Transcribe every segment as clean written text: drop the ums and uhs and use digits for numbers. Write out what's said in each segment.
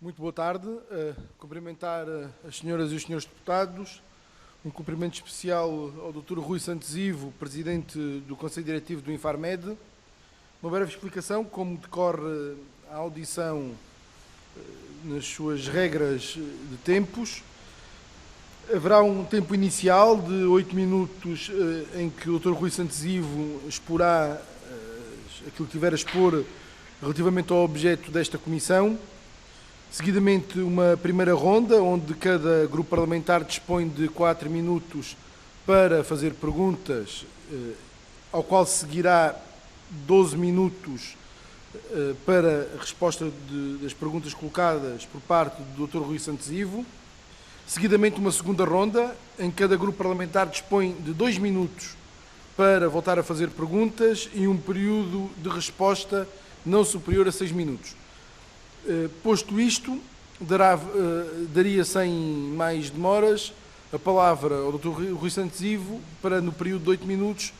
Muito boa tarde. Cumprimentar as senhoras e os senhores deputados. Um cumprimento especial ao Dr. Rui Santos Ivo, Presidente do Conselho Diretivo do Infarmed. Uma breve explicação como decorre a audição nas suas regras de tempos. Haverá um tempo inicial de 8 minutos em que o Dr. Rui Santos Ivo exporá aquilo que tiver a expor relativamente ao objeto desta comissão. Seguidamente, uma primeira ronda, onde cada grupo parlamentar dispõe de 4 minutos para fazer perguntas, ao qual seguirá 12 minutos para a resposta das perguntas colocadas por parte do Dr. Rui Santos Ivo. Seguidamente, uma segunda ronda, em que cada grupo parlamentar dispõe de 2 minutos para voltar a fazer perguntas e um período de resposta não superior a 6 minutos. Posto isto, daria sem mais demoras a palavra ao Dr. Rui Santos Ivo para, no período de 8 minutos,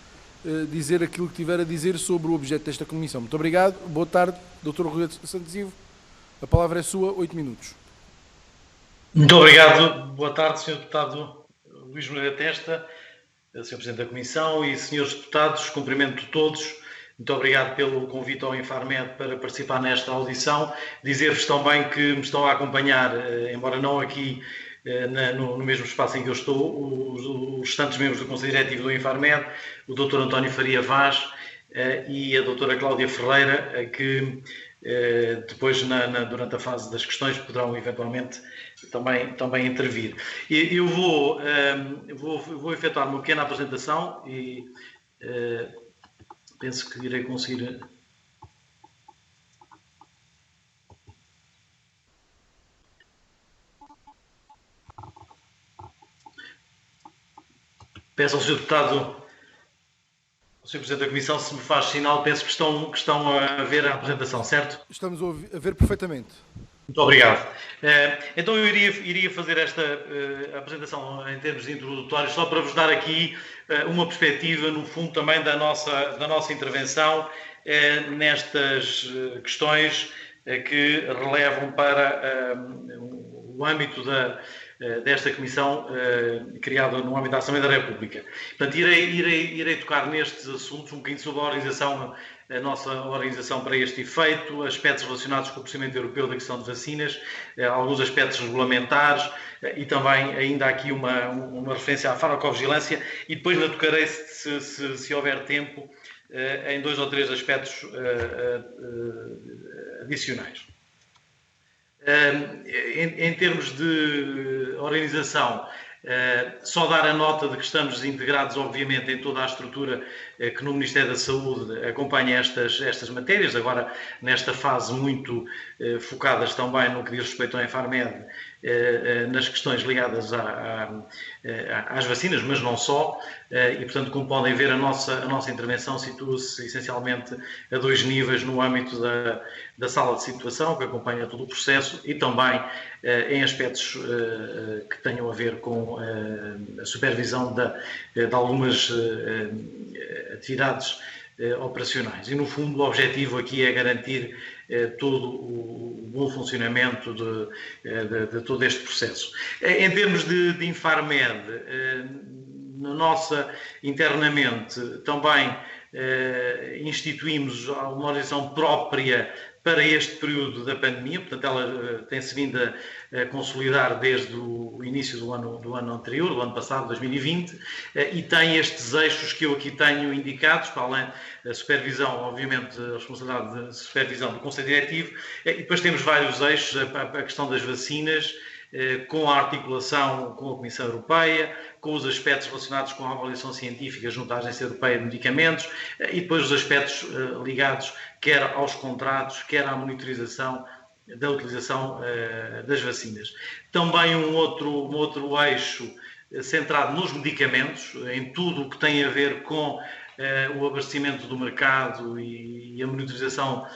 dizer aquilo que tiver a dizer sobre o objeto desta comissão. Muito obrigado. Boa tarde, Dr. Rui Santos Ivo. A palavra é sua, 8 minutos. Muito obrigado. Boa tarde, Sr. Deputado Luís Moreira Testa, Sr. Presidente da Comissão e Srs. Deputados. Cumprimento todos. Muito obrigado pelo convite ao Infarmed para participar nesta audição. Dizer-vos também que me estão a acompanhar, embora não aqui no mesmo espaço em que eu estou, os restantes membros do Conselho Diretivo do Infarmed, o Dr. António Faria Vaz e a Dra. Cláudia Ferreira, que depois, durante a fase das questões, poderão eventualmente também intervir. Eu vou efetuar uma pequena apresentação e penso que irei conseguir. Peço ao Sr. Deputado, ao Sr. Presidente da Comissão, se me faz sinal, penso que estão a ver a apresentação, certo? Estamos a ver perfeitamente. Muito obrigado. Então eu iria fazer esta apresentação em termos introdutórios, só para vos dar aqui uma perspectiva, no fundo, também da nossa intervenção nestas questões que relevam para o âmbito desta comissão criada no âmbito da Assembleia da República. Portanto, irei tocar nestes assuntos, um bocadinho sobre a nossa organização para este efeito, aspectos relacionados com o procedimento europeu da questão de vacinas, alguns aspectos regulamentares e também ainda aqui uma referência à farmacovigilância e depois ainda tocarei, se houver tempo, em 2 ou 3 aspectos adicionais. Em termos de organização, só dar a nota de que estamos integrados, obviamente, em toda a estrutura que no Ministério da Saúde acompanha estas matérias, agora nesta fase muito focadas também no que diz respeito ao Infarmed, nas questões ligadas às vacinas, mas não só, e portanto, como podem ver, a nossa intervenção situa-se essencialmente a 2 níveis no âmbito da sala de situação, que acompanha todo o processo, e também em aspectos que tenham a ver com a supervisão de algumas atividades operacionais. E, no fundo, o objetivo aqui é garantir todo o bom funcionamento de todo este processo. Em termos de Infarmed, internamente também instituímos uma organização própria para este período da pandemia, portanto ela tem-se vindo a consolidar desde o início do ano anterior, do ano passado, 2020, e tem estes eixos que eu aqui tenho indicados, para além da supervisão, obviamente, a responsabilidade de supervisão do Conselho Diretivo, e depois temos vários eixos, a questão das vacinas, com a articulação com a Comissão Europeia, com os aspectos relacionados com a avaliação científica junto à Agência Europeia de Medicamentos e depois os aspectos ligados quer aos contratos, quer à monitorização da utilização das vacinas. Também um outro eixo centrado nos medicamentos, em tudo o que tem a ver com o abastecimento do mercado e a monitorização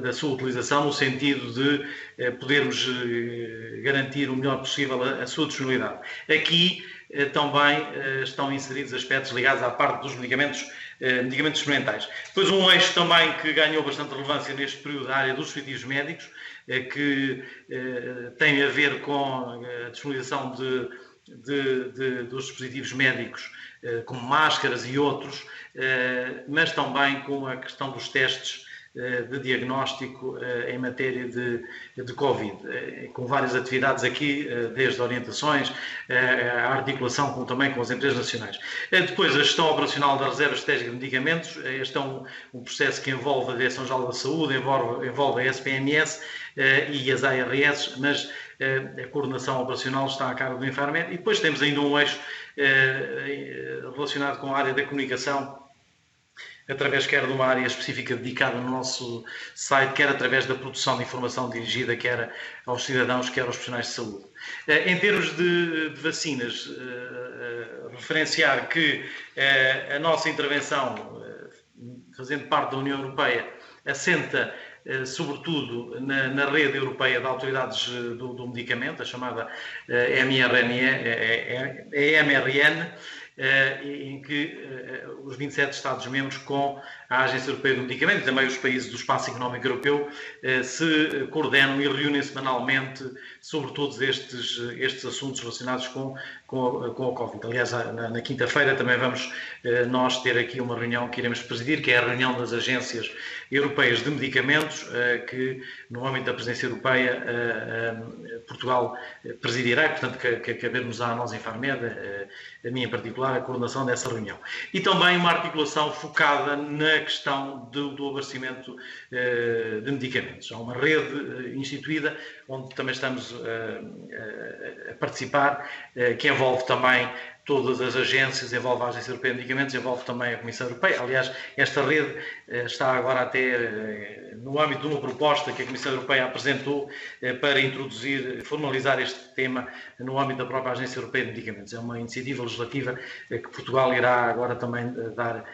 da sua utilização, no sentido de podermos garantir o melhor possível a sua disponibilidade. Aqui também estão inseridos aspectos ligados à parte dos medicamentos medicamentos experimentais. Depois um eixo também que ganhou bastante relevância neste período, a área dos dispositivos médicos, que tem a ver com a disponibilização dos dispositivos médicos, como máscaras e outros, mas também com a questão dos testes de diagnóstico em matéria de Covid, com várias atividades aqui, desde orientações, a articulação também com as empresas nacionais. Depois, a gestão operacional da reserva estratégica de medicamentos. Este é um processo que envolve a Direção-Geral da Saúde, envolve a SPMS e as ARS, mas a coordenação operacional está a cargo do Infarmed. E depois temos ainda um eixo relacionado com a área da comunicação, através quer de uma área específica dedicada no nosso site, quer através da produção de informação dirigida quer aos cidadãos, quer aos profissionais de saúde. Em termos de vacinas, referenciar que a nossa intervenção, fazendo parte da União Europeia, assenta sobretudo na rede europeia de autoridades do medicamento, a chamada EMRN, em que os 27 Estados-membros com a Agência Europeia do Medicamento e também os países do Espaço Económico Europeu se coordenam e reúnem semanalmente sobre todos estes assuntos relacionados com a Covid. Aliás, na quinta-feira também vamos nós ter aqui uma reunião que iremos presidir, que é a reunião das agências europeias de medicamentos, que no âmbito da presidência europeia Portugal presidirá, e portanto cabermos a nós, Infarmed, a mim em particular, a coordenação dessa reunião. E também uma articulação focada na questão do abastecimento de medicamentos. Há uma rede instituída, onde também estamos a participar, que envolve também todas as agências, envolve a Agência Europeia de Medicamentos, envolve também a Comissão Europeia. Aliás, esta rede está agora até no âmbito de uma proposta que a Comissão Europeia apresentou para introduzir, formalizar este tema no âmbito da própria Agência Europeia de Medicamentos. É uma iniciativa legislativa que Portugal irá agora também dar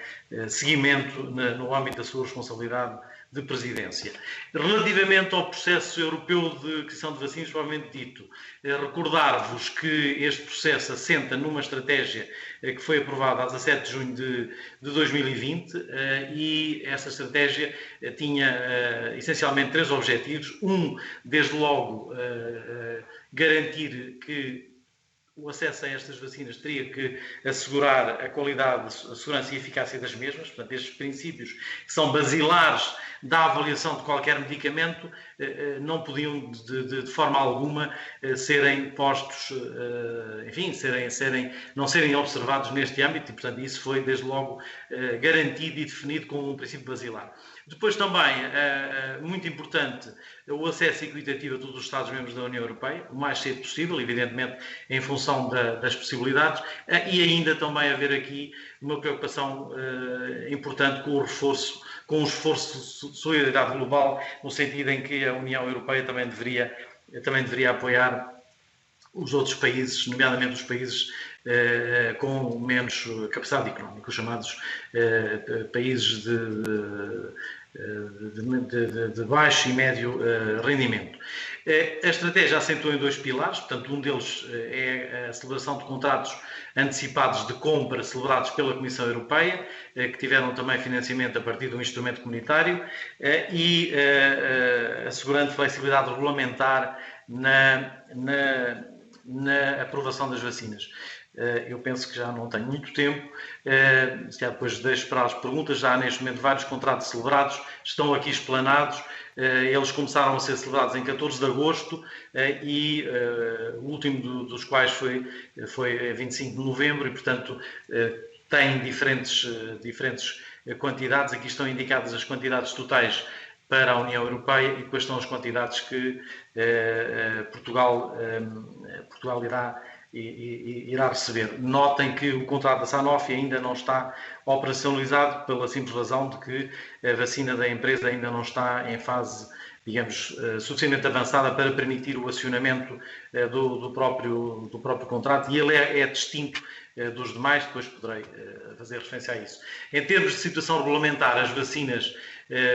seguimento no âmbito da sua responsabilidade de presidência. Relativamente ao processo europeu de aquisição de vacinas, provavelmente dito, recordar-vos que este processo assenta numa estratégia que foi aprovada a 17 de junho de 2020 e essa estratégia tinha essencialmente 3 objetivos. Desde logo, garantir que o acesso a estas vacinas teria que assegurar a qualidade, a segurança e a eficácia das mesmas. Portanto, estes princípios que são basilares da avaliação de qualquer medicamento não podiam de forma alguma serem postos, enfim, não serem observados neste âmbito e, portanto, isso foi desde logo garantido e definido como um princípio basilar. Depois também, muito importante, o acesso equitativo a todos os Estados-membros da União Europeia, o mais cedo possível, evidentemente em função das possibilidades, e ainda também haver aqui uma preocupação importante com o esforço de solidariedade global, no sentido em que a União Europeia também deveria apoiar os outros países, nomeadamente os países com menos capacidade económica, os chamados países de baixo e médio rendimento. A estratégia acentua em 2 pilares, portanto, um deles é a celebração de contratos antecipados de compra celebrados pela Comissão Europeia, que tiveram também financiamento a partir do instrumento comunitário, e assegurando flexibilidade regulamentar na aprovação das vacinas. Eu penso que já não tenho muito tempo, se calhar depois deixo para as perguntas. Já há neste momento vários contratos celebrados, estão aqui explanados, eles começaram a ser celebrados em 14 de agosto e o último dos quais foi 25 de novembro e, portanto, tem diferentes quantidades. Aqui estão indicadas as quantidades totais para a União Europeia e depois estão as quantidades que Portugal irá receber. Notem que o contrato da Sanofi ainda não está operacionalizado pela simples razão de que a vacina da empresa ainda não está em fase, digamos, suficientemente avançada para permitir o acionamento do próprio contrato, e ele é distinto dos demais. Depois poderei fazer referência a isso. Em termos de situação regulamentar, as vacinas,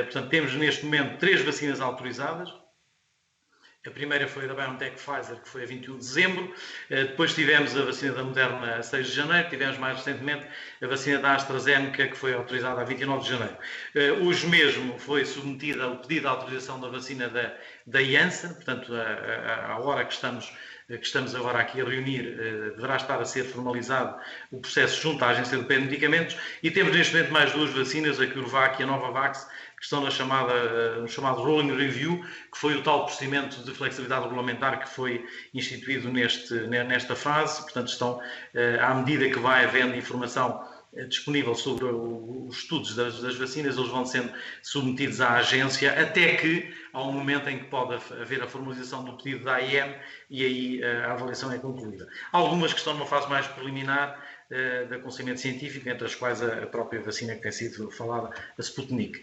portanto, temos neste momento 3 vacinas autorizadas. A primeira foi da BioNTech Pfizer, que foi a 21 de dezembro. Depois tivemos a vacina da Moderna a 6 de janeiro. Tivemos mais recentemente a vacina da AstraZeneca, que foi autorizada a 29 de janeiro. Hoje mesmo foi submetida o pedido de autorização da vacina da Janssen. Portanto, à hora que estamos agora aqui a reunir, deverá estar a ser formalizado o processo junto à Agência Europeia de Medicamentos. E temos neste momento mais duas vacinas, a CureVac e a Novavax, que estão no chamado Rolling Review, que foi o tal procedimento de flexibilidade regulamentar que foi instituído nesta fase. Portanto, estão, à medida que vai havendo informação disponível sobre os estudos das vacinas, eles vão sendo submetidos à agência, até que há um momento em que pode haver a formalização do pedido da AIM e aí a avaliação é concluída. Há algumas que estão numa fase mais preliminar de aconselhamento científico, entre as quais a própria vacina que tem sido falada, a Sputnik.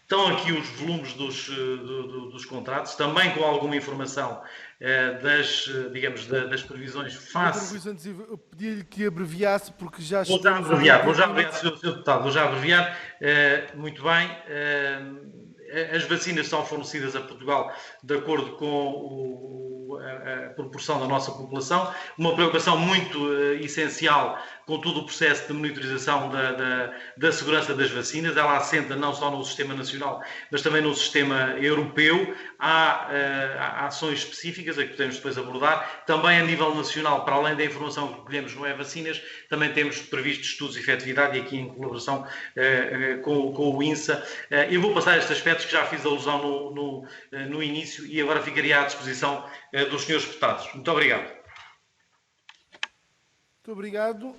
Estão aqui os volumes dos contratos, também com alguma informação das previsões face... Dr. Rui Santos Ivo, eu pedi-lhe que abreviasse, porque já Vou já abreviar, Sr. Deputado, vou já abreviar. Muito bem. As vacinas são fornecidas a Portugal de acordo com a proporção da nossa população. Uma preocupação muito essencial com todo o processo de monitorização da segurança das vacinas. Ela assenta não só no sistema nacional, mas também no sistema europeu. Há ações específicas a que podemos depois abordar. Também a nível nacional, para além da informação que recolhemos no E-Vacinas, também temos previsto estudos de efetividade e aqui em colaboração com o INSA. Eu vou passar estes aspectos que já fiz alusão no início e agora ficaria à disposição dos senhores deputados. Muito obrigado. Muito obrigado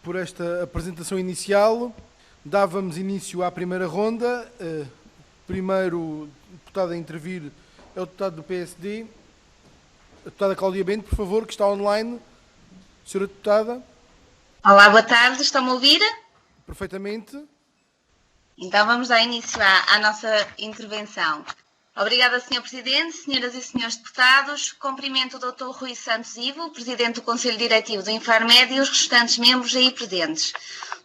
por esta apresentação inicial. Dávamos início à primeira ronda. Primeiro deputado a intervir é o deputado do PSD. A deputada Cláudia Bento, por favor, que está online. Senhora deputada. Olá, boa tarde. Estão-me a ouvir? Perfeitamente. Então vamos dar início à nossa intervenção. Obrigada, Sr. Presidente, senhoras e senhores deputados. Cumprimento o Dr. Rui Santos Ivo, Presidente do Conselho Diretivo do Infarmed e os restantes membros aí presentes.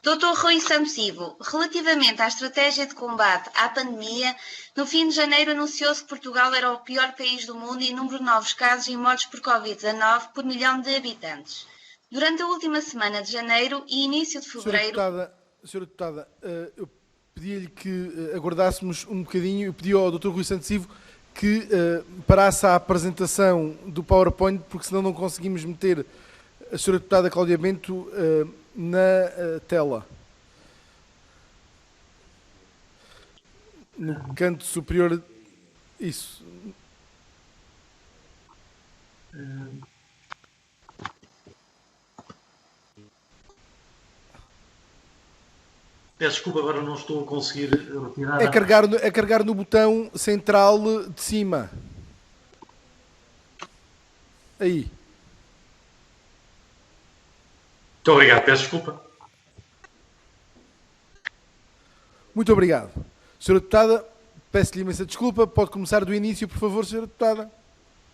Dr. Rui Santos Ivo, relativamente à estratégia de combate à pandemia, no fim de janeiro anunciou-se que Portugal era o pior país do mundo em número de novos casos e mortes por Covid-19 por milhão de habitantes. Durante a última semana de janeiro e início de fevereiro... Senhora deputada, eu pedi-lhe que aguardássemos um bocadinho. Eu pedi ao Dr. Rui Santos Ivo que parasse a apresentação do PowerPoint, porque senão não conseguimos meter a senhora deputada Cláudia Bento na tela. No canto superior. Isso. Peço desculpa, agora não estou a conseguir retirar... É carregar no botão central de cima. Aí. Muito obrigado, peço desculpa. Muito obrigado. Senhora deputada, peço-lhe imensa desculpa. Pode começar do início, por favor, senhora deputada.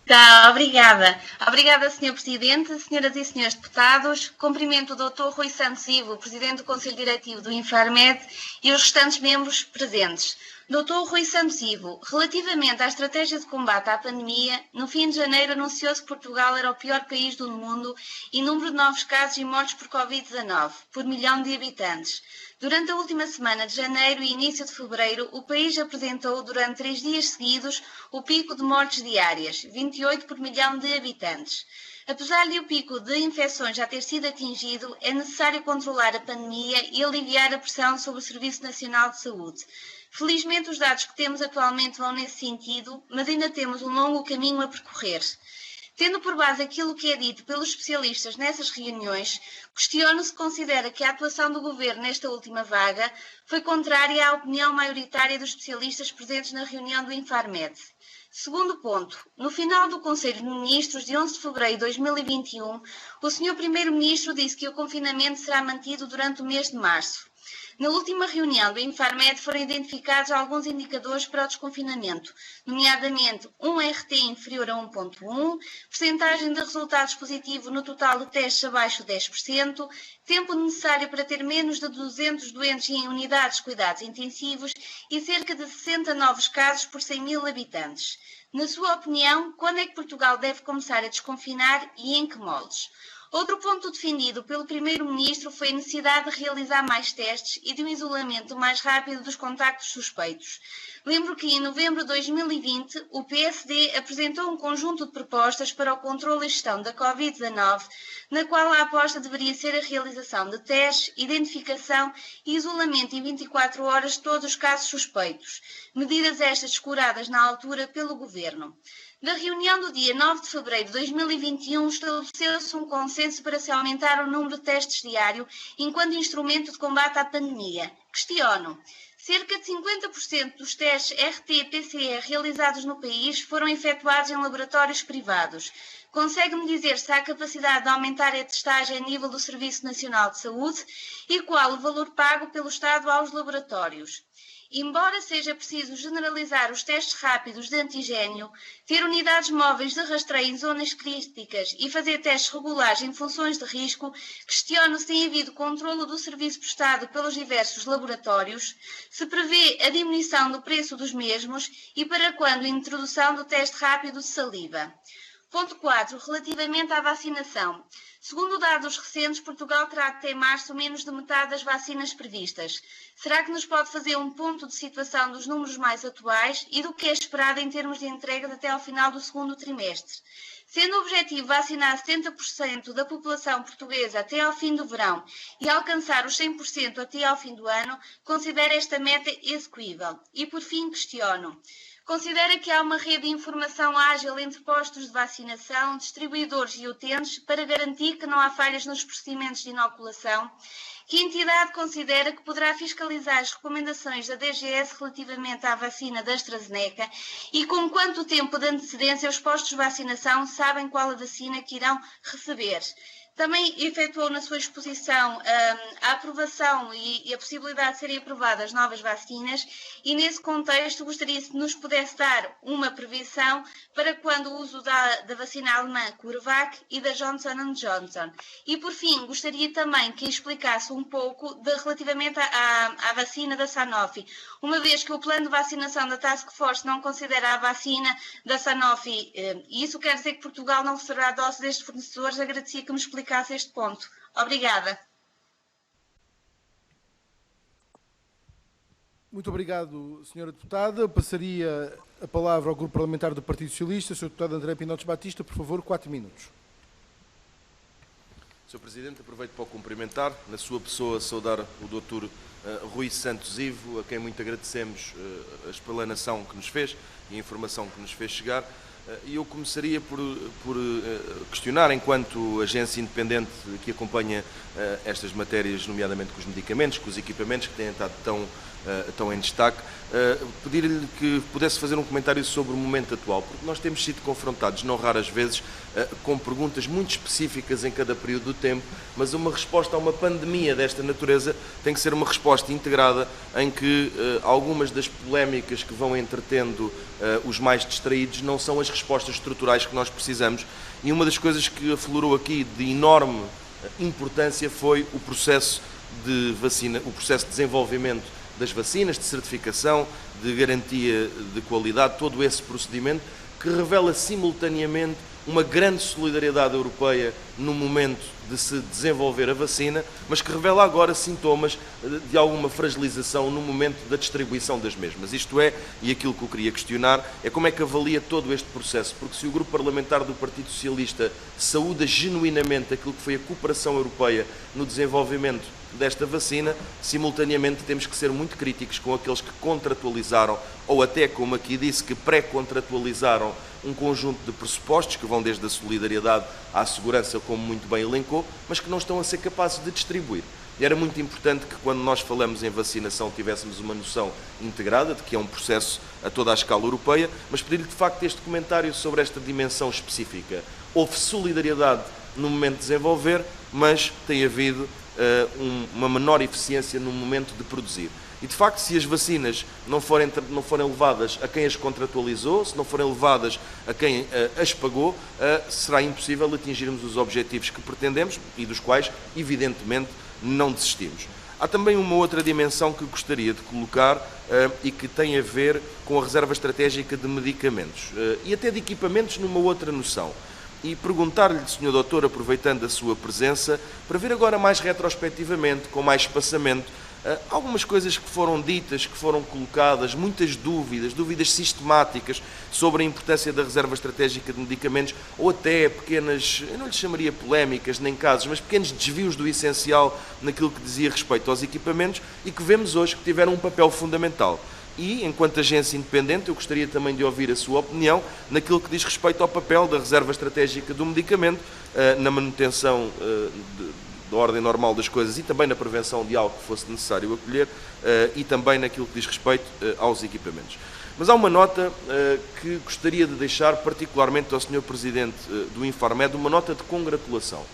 Tá, obrigada. Obrigada, Sr. Presidente, senhoras e senhores deputados. Cumprimento o Dr. Rui Santos Ivo, Presidente do Conselho Diretivo do Infarmed e os restantes membros presentes. Dr. Rui Santos Ivo, relativamente à estratégia de combate à pandemia, no fim de janeiro anunciou-se que Portugal era o pior país do mundo em número de novos casos e mortes por Covid-19, por milhão de habitantes. Durante a última semana de janeiro e início de fevereiro, o país apresentou durante 3 dias seguidos o pico de mortes diárias, 28 por milhão de habitantes. Apesar de o pico de infecções já ter sido atingido, é necessário controlar a pandemia e aliviar a pressão sobre o Serviço Nacional de Saúde. Felizmente, os dados que temos atualmente vão nesse sentido, mas ainda temos um longo caminho a percorrer. Tendo por base aquilo que é dito pelos especialistas nessas reuniões, questiono se considera que a atuação do Governo nesta última vaga foi contrária à opinião maioritária dos especialistas presentes na reunião do Infarmed. Segundo ponto, no final do Conselho de Ministros de 11 de fevereiro de 2021, o Sr. Primeiro-Ministro disse que o confinamento será mantido durante o mês de março. Na última reunião do Infarmed foram identificados alguns indicadores para o desconfinamento, nomeadamente um RT inferior a 1.1, percentagem de resultados positivo no total de testes abaixo de 10%, tempo necessário para ter menos de 200 doentes em unidades de cuidados intensivos e cerca de 60 novos casos por 100 mil habitantes. Na sua opinião, quando é que Portugal deve começar a desconfinar e em que moldes? Outro ponto defendido pelo Primeiro-Ministro foi a necessidade de realizar mais testes e de um isolamento mais rápido dos contactos suspeitos. Lembro que em novembro de 2020 o PSD apresentou um conjunto de propostas para o controle e gestão da Covid-19, na qual a aposta deveria ser a realização de testes, identificação e isolamento em 24 horas de todos os casos suspeitos, medidas estas descuradas na altura pelo Governo. Da reunião do dia 9 de fevereiro de 2021, estabeleceu-se um consenso para se aumentar o número de testes diário enquanto instrumento de combate à pandemia. Questiono. Cerca de 50% dos testes RT-PCR realizados no país foram efetuados em laboratórios privados. Consegue-me dizer se há capacidade de aumentar a testagem a nível do Serviço Nacional de Saúde e qual o valor pago pelo Estado aos laboratórios? Embora seja preciso generalizar os testes rápidos de antigênio, ter unidades móveis de rastreio em zonas críticas e fazer testes regulares em funções de risco, questiono se tem havido controlo do serviço prestado pelos diversos laboratórios, se prevê a diminuição do preço dos mesmos e para quando a introdução do teste rápido de saliva. Ponto 4. Relativamente à vacinação. Segundo dados recentes, Portugal terá até março menos de metade das vacinas previstas. Será que nos pode fazer um ponto de situação dos números mais atuais e do que é esperado em termos de entrega até ao final do segundo trimestre? Sendo o objetivo vacinar 70% da população portuguesa até ao fim do verão e alcançar os 100% até ao fim do ano, considera esta meta execuível? E por fim questiono. Considera que há uma rede de informação ágil entre postos de vacinação, distribuidores e utentes para garantir que não há falhas nos procedimentos de inoculação? Que entidade considera que poderá fiscalizar as recomendações da DGS relativamente à vacina da AstraZeneca e com quanto tempo de antecedência os postos de vacinação sabem qual a vacina que irão receber? Também efetuou na sua exposição a aprovação e a possibilidade de serem aprovadas novas vacinas e, nesse contexto, gostaria se nos pudesse dar uma previsão para quando o uso da vacina alemã CureVac e da Johnson & Johnson. E, por fim, gostaria também que explicasse um pouco relativamente à vacina da Sanofi, uma vez que o plano de vacinação da Task Force não considera a vacina da Sanofi, e isso quer dizer que Portugal não receberá doses destes fornecedores. Agradecia que me explicasse este ponto. Obrigada. Muito obrigado, Sra. Deputada. Passaria a palavra ao Grupo Parlamentar do Partido Socialista. Sr. Deputado André Pinotes Batista, por favor, 4 minutos. Sr. Presidente, aproveito para o cumprimentar. Na sua pessoa, saudar o Dr. Rui Santos Ivo, a quem muito agradecemos a explanação que nos fez e a informação que nos fez chegar. E eu começaria por questionar, enquanto agência independente que acompanha estas matérias, nomeadamente com os medicamentos, com os equipamentos que têm estado tão em destaque, pedir-lhe que pudesse fazer um comentário sobre o momento atual, porque nós temos sido confrontados, não raras vezes, com perguntas muito específicas em cada período do tempo, mas uma resposta a uma pandemia desta natureza tem que ser uma resposta integrada em que algumas das polémicas que vão entretendo os mais distraídos não são as respostas estruturais que nós precisamos. E uma das coisas que aflorou aqui de enorme importância foi o processo de vacina, o processo de desenvolvimento das vacinas, de certificação, de garantia de qualidade, todo esse procedimento que revela simultaneamente uma grande solidariedade europeia no momento de se desenvolver a vacina, mas que revela agora sintomas de alguma fragilização no momento da distribuição das mesmas. Isto é, e aquilo que eu queria questionar, é como é que avalia todo este processo, porque se o Grupo Parlamentar do Partido Socialista saúda genuinamente aquilo que foi a cooperação europeia no desenvolvimento desta vacina, simultaneamente temos que ser muito críticos com aqueles que contratualizaram, ou até, como aqui disse, que pré-contratualizaram um conjunto de pressupostos que vão desde a solidariedade à segurança, como muito bem elencou, mas que não estão a ser capazes de distribuir. E era muito importante que, quando nós falamos em vacinação, tivéssemos uma noção integrada de que é um processo a toda a escala europeia, mas pedir-lhe, de facto, este comentário sobre esta dimensão específica. Houve solidariedade no momento de desenvolver, mas tem havido uma menor eficiência no momento de produzir. E, de facto, se as vacinas não forem levadas a quem as contratualizou, se não forem levadas a quem as pagou, será impossível atingirmos os objetivos que pretendemos e dos quais, evidentemente, não desistimos. Há também uma outra dimensão que gostaria de colocar e que tem a ver com a reserva estratégica de medicamentos e até de equipamentos numa outra noção. E perguntar-lhe, Sr. Doutor, aproveitando a sua presença, para ver agora mais retrospectivamente, com mais espaçamento, algumas coisas que foram ditas, que foram colocadas, muitas dúvidas sistemáticas sobre a importância da reserva estratégica de medicamentos, ou até pequenas, eu não lhes chamaria polémicas nem casos, mas pequenos desvios do essencial naquilo que dizia respeito aos equipamentos e que vemos hoje que tiveram um papel fundamental. E, enquanto agência independente, eu gostaria também de ouvir a sua opinião naquilo que diz respeito ao papel da reserva estratégica do medicamento na manutenção da ordem normal das coisas e também na prevenção de algo que fosse necessário acolher e também naquilo que diz respeito aos equipamentos. Mas há uma nota que gostaria de deixar particularmente ao Sr. Presidente do Infarmed, uma nota de congratulação.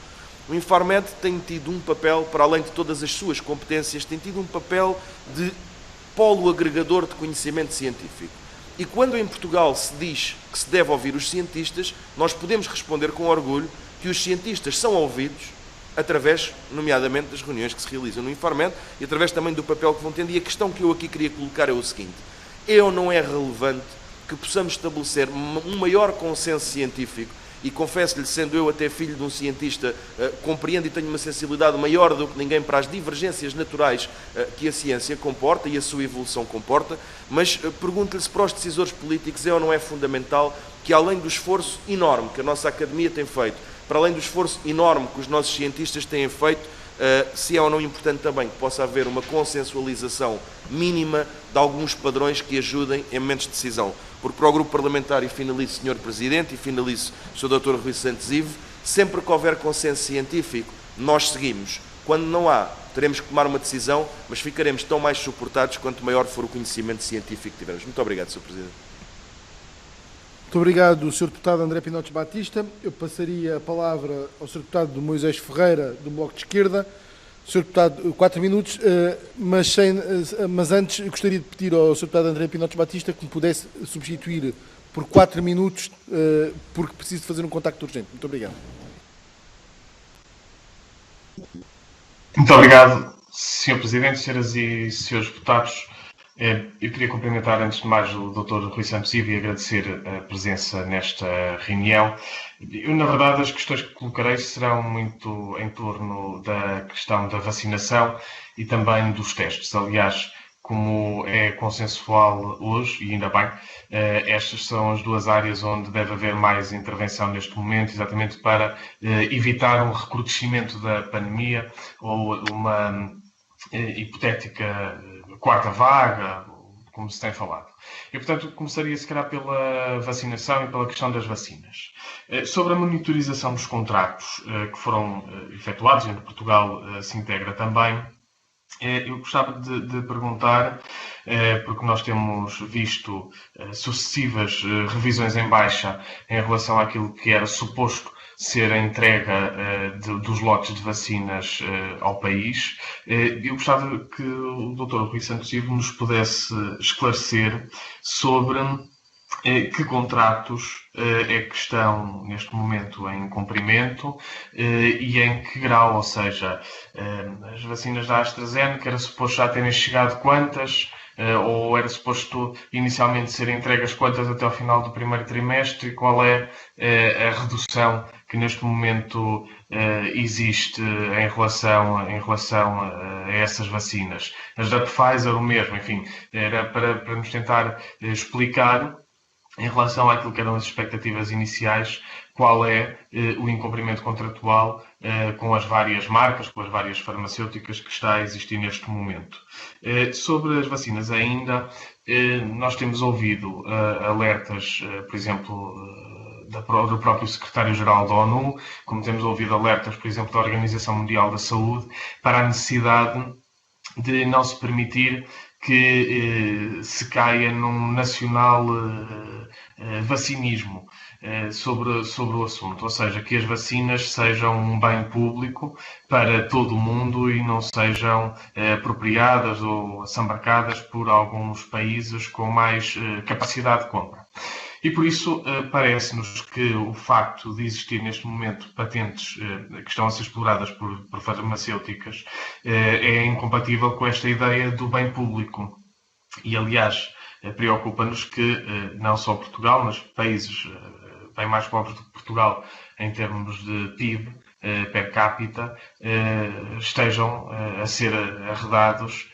O Infarmed tem tido um papel, para além de todas as suas competências, tem tido um papel de polo agregador de conhecimento científico. E quando em Portugal se diz que se deve ouvir os cientistas, nós podemos responder com orgulho que os cientistas são ouvidos através, nomeadamente, das reuniões que se realizam no Infarmed e através também do papel que vão tendo. E a questão que eu aqui queria colocar é o seguinte: é ou não é relevante que possamos estabelecer um maior consenso científico? E confesso-lhe, sendo eu até filho de um cientista, compreendo e tenho uma sensibilidade maior do que ninguém para as divergências naturais que a ciência comporta e a sua evolução comporta, mas pergunto-lhe se para os decisores políticos é ou não é fundamental que, além do esforço enorme que a nossa Academia tem feito, para além do esforço enorme que os nossos cientistas têm feito, se é ou não importante também que possa haver uma consensualização mínima de alguns padrões que ajudem em momentos de decisão. Porque para o Grupo Parlamentar, e finalizo, Sr. Presidente, e finalizo, Sr. Dr. Rui Santos Ivo, sempre que houver consenso científico, nós seguimos. Quando não há, teremos que tomar uma decisão, mas ficaremos tão mais suportados quanto maior for o conhecimento científico que tivermos. Muito obrigado, Sr. Presidente. Muito obrigado, Sr. Deputado André Pinotes Batista. Eu passaria a palavra ao Sr. Deputado Moisés Ferreira, do Bloco de Esquerda. Sr. Deputado, 4 minutos, mas antes eu gostaria de pedir ao Sr. Deputado André Pinotes Batista que me pudesse substituir por 4 minutos, porque preciso fazer um contacto urgente. Muito obrigado. Muito obrigado, Sr. Presidente, senhoras e senhores deputados. Eu queria cumprimentar, antes de mais, o Dr. Rui Santos Ivo e agradecer a presença nesta reunião. Eu, na verdade, as questões que colocarei serão muito em torno da questão da vacinação e também dos testes. Aliás, como é consensual hoje, e ainda bem, estas são as duas áreas onde deve haver mais intervenção neste momento, exatamente para evitar um recrudescimento da pandemia ou uma hipotética quarta vaga, como se tem falado. E, portanto, começaria, se calhar, pela vacinação e pela questão das vacinas. Sobre a monitorização dos contratos que foram efetuados, e onde Portugal se integra também, eu gostava de perguntar, porque nós temos visto sucessivas revisões em baixa em relação àquilo que era suposto ser a entrega dos lotes de vacinas ao país. Eu gostava que o Dr. Rui Santos Ivo nos pudesse esclarecer sobre que contratos é que estão neste momento em cumprimento e em que grau, ou seja, as vacinas da AstraZeneca era suposto já terem chegado quantas, ou era suposto inicialmente serem entregas quantas até ao final do primeiro trimestre, e qual é a redução que neste momento existe em relação a essas vacinas. As da Pfizer, o mesmo, enfim, era para nos tentar explicar, em relação àquilo que eram as expectativas iniciais, qual é o incumprimento contratual com as várias marcas, com as várias farmacêuticas que está a existir neste momento. Sobre as vacinas ainda, nós temos ouvido alertas, por exemplo, do próprio Secretário-Geral da ONU, como temos ouvido alertas, por exemplo, da Organização Mundial da Saúde, para a necessidade de não se permitir que se caia num nacional vacinismo. sobre o assunto, ou seja, que as vacinas sejam um bem público para todo o mundo e não sejam apropriadas ou assambarcadas por alguns países com mais capacidade de compra. E por isso parece-nos que o facto de existir neste momento patentes que estão a ser exploradas por farmacêuticas é incompatível com esta ideia do bem público. E, aliás, preocupa-nos que não só Portugal, mas países bem mais pobres do que Portugal em termos de PIB per capita estejam a ser arredados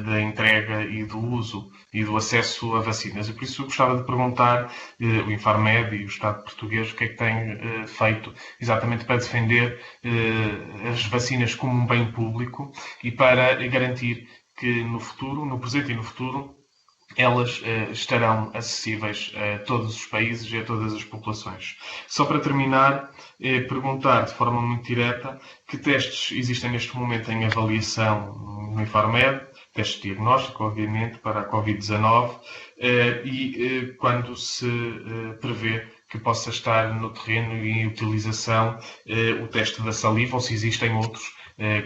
da entrega e do uso e do acesso a vacinas. E por isso eu gostava de perguntar o Infarmed e o Estado português o que é que tem feito exatamente para defender as vacinas como um bem público e para garantir que no futuro, no presente e no futuro, elas estarão acessíveis a todos os países e a todas as populações. Só para terminar, perguntar de forma muito direta que testes existem neste momento em avaliação no Infarmed, testes de diagnóstico, obviamente, para a Covid-19, e quando se prevê que possa estar no terreno e em utilização o teste da saliva, ou se existem outros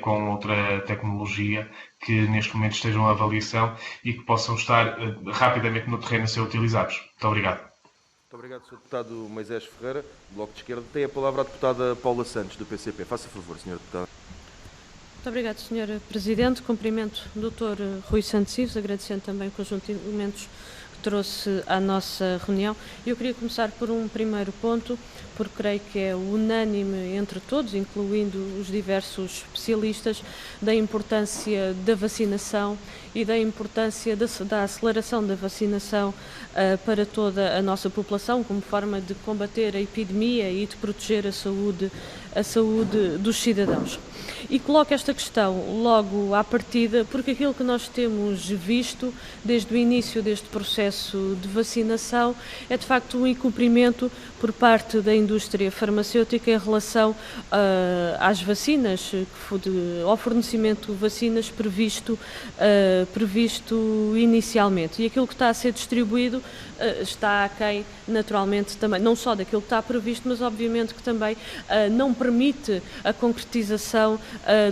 com outra tecnologia que neste momento estejam em avaliação e que possam estar rapidamente no terreno a ser utilizados. Muito obrigado. Muito obrigado, Sr. Deputado Moisés Ferreira, do Bloco de Esquerda. Tem a palavra a deputada Paula Santos, do PCP. Faça favor, Sr. Deputado. Muito obrigado, Sr. Presidente. Cumprimento o Dr. Rui Santos Ives, agradecendo também o conjunto de elementos que trouxe à nossa reunião. Eu queria começar por um primeiro ponto, porque creio que é unânime entre todos, incluindo os diversos especialistas, da importância da vacinação e da importância da aceleração da vacinação para toda a nossa população, como forma de combater a epidemia e de proteger a saúde dos cidadãos. E coloco esta questão logo à partida, porque aquilo que nós temos visto desde o início deste processo de vacinação é de facto um incumprimento por parte da indústria farmacêutica em relação às vacinas, ao fornecimento de vacinas previsto inicialmente. E aquilo que está a ser distribuído está aquém, naturalmente, também, não só daquilo que está previsto, mas obviamente que também não permite a concretização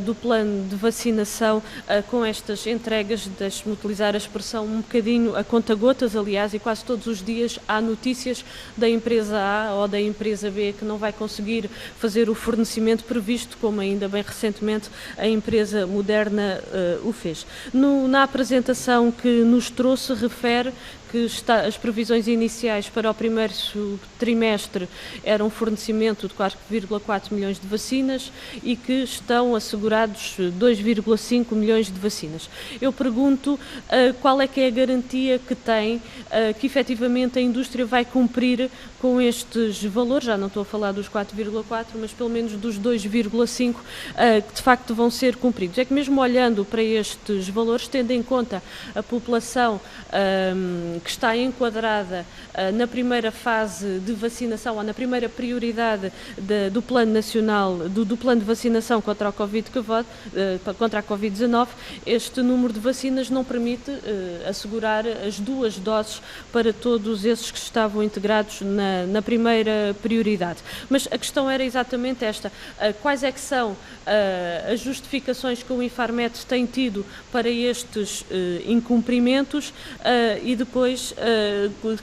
do plano de vacinação com estas entregas, deixe-me utilizar a expressão um bocadinho a conta-gotas, aliás, e quase todos os dias há notícias da empresa A ou da empresa B que não vai conseguir fazer o fornecimento previsto, como ainda bem recentemente a empresa Moderna o fez. Na apresentação que nos trouxe, refere que as previsões iniciais para o primeiro trimestre eram fornecimento de 4,4 milhões de vacinas e que estão assegurados 2,5 milhões de vacinas. Eu pergunto qual é que é a garantia que tem que efetivamente a indústria vai cumprir com estes valores, já não estou a falar dos 4,4, mas pelo menos dos 2,5 que de facto vão ser cumpridos. É que mesmo olhando para estes valores, tendo em conta a população que está enquadrada na primeira fase de vacinação ou na primeira prioridade do Plano Nacional, do Plano de Vacinação contra a Covid-19, este número de vacinas não permite assegurar as 2 doses para todos esses que estavam integrados na primeira prioridade. Mas a questão era exatamente esta: quais é que são as justificações que o Infarmed tem tido para estes incumprimentos e depois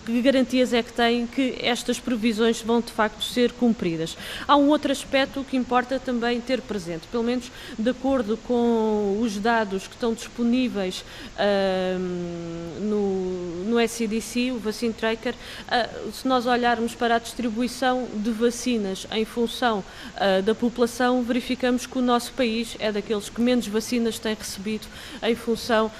que garantias é que tem que estas previsões vão de facto ser cumpridas. Há um outro aspecto que importa também ter presente, pelo menos de acordo com os dados que estão disponíveis no SCDC, o Vaccine Tracker, se nós olharmos para a distribuição de vacinas em função da população, verificamos que o nosso país é daqueles que menos vacinas tem recebido em função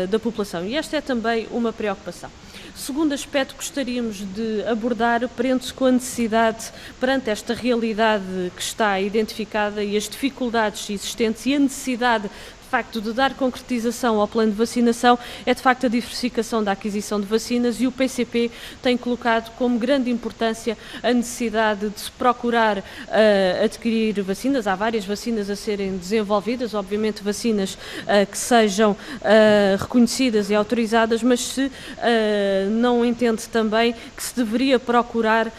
da população. E esta é também uma preocupação. Segundo aspecto que gostaríamos de abordar prende-se com a necessidade, perante esta realidade que está identificada e as dificuldades existentes e a necessidade de facto de dar concretização ao plano de vacinação é de facto a diversificação da aquisição de vacinas, e o PCP tem colocado como grande importância a necessidade de se procurar adquirir vacinas. Há várias vacinas a serem desenvolvidas, obviamente vacinas que sejam reconhecidas e autorizadas, mas se não entende também que se deveria procurar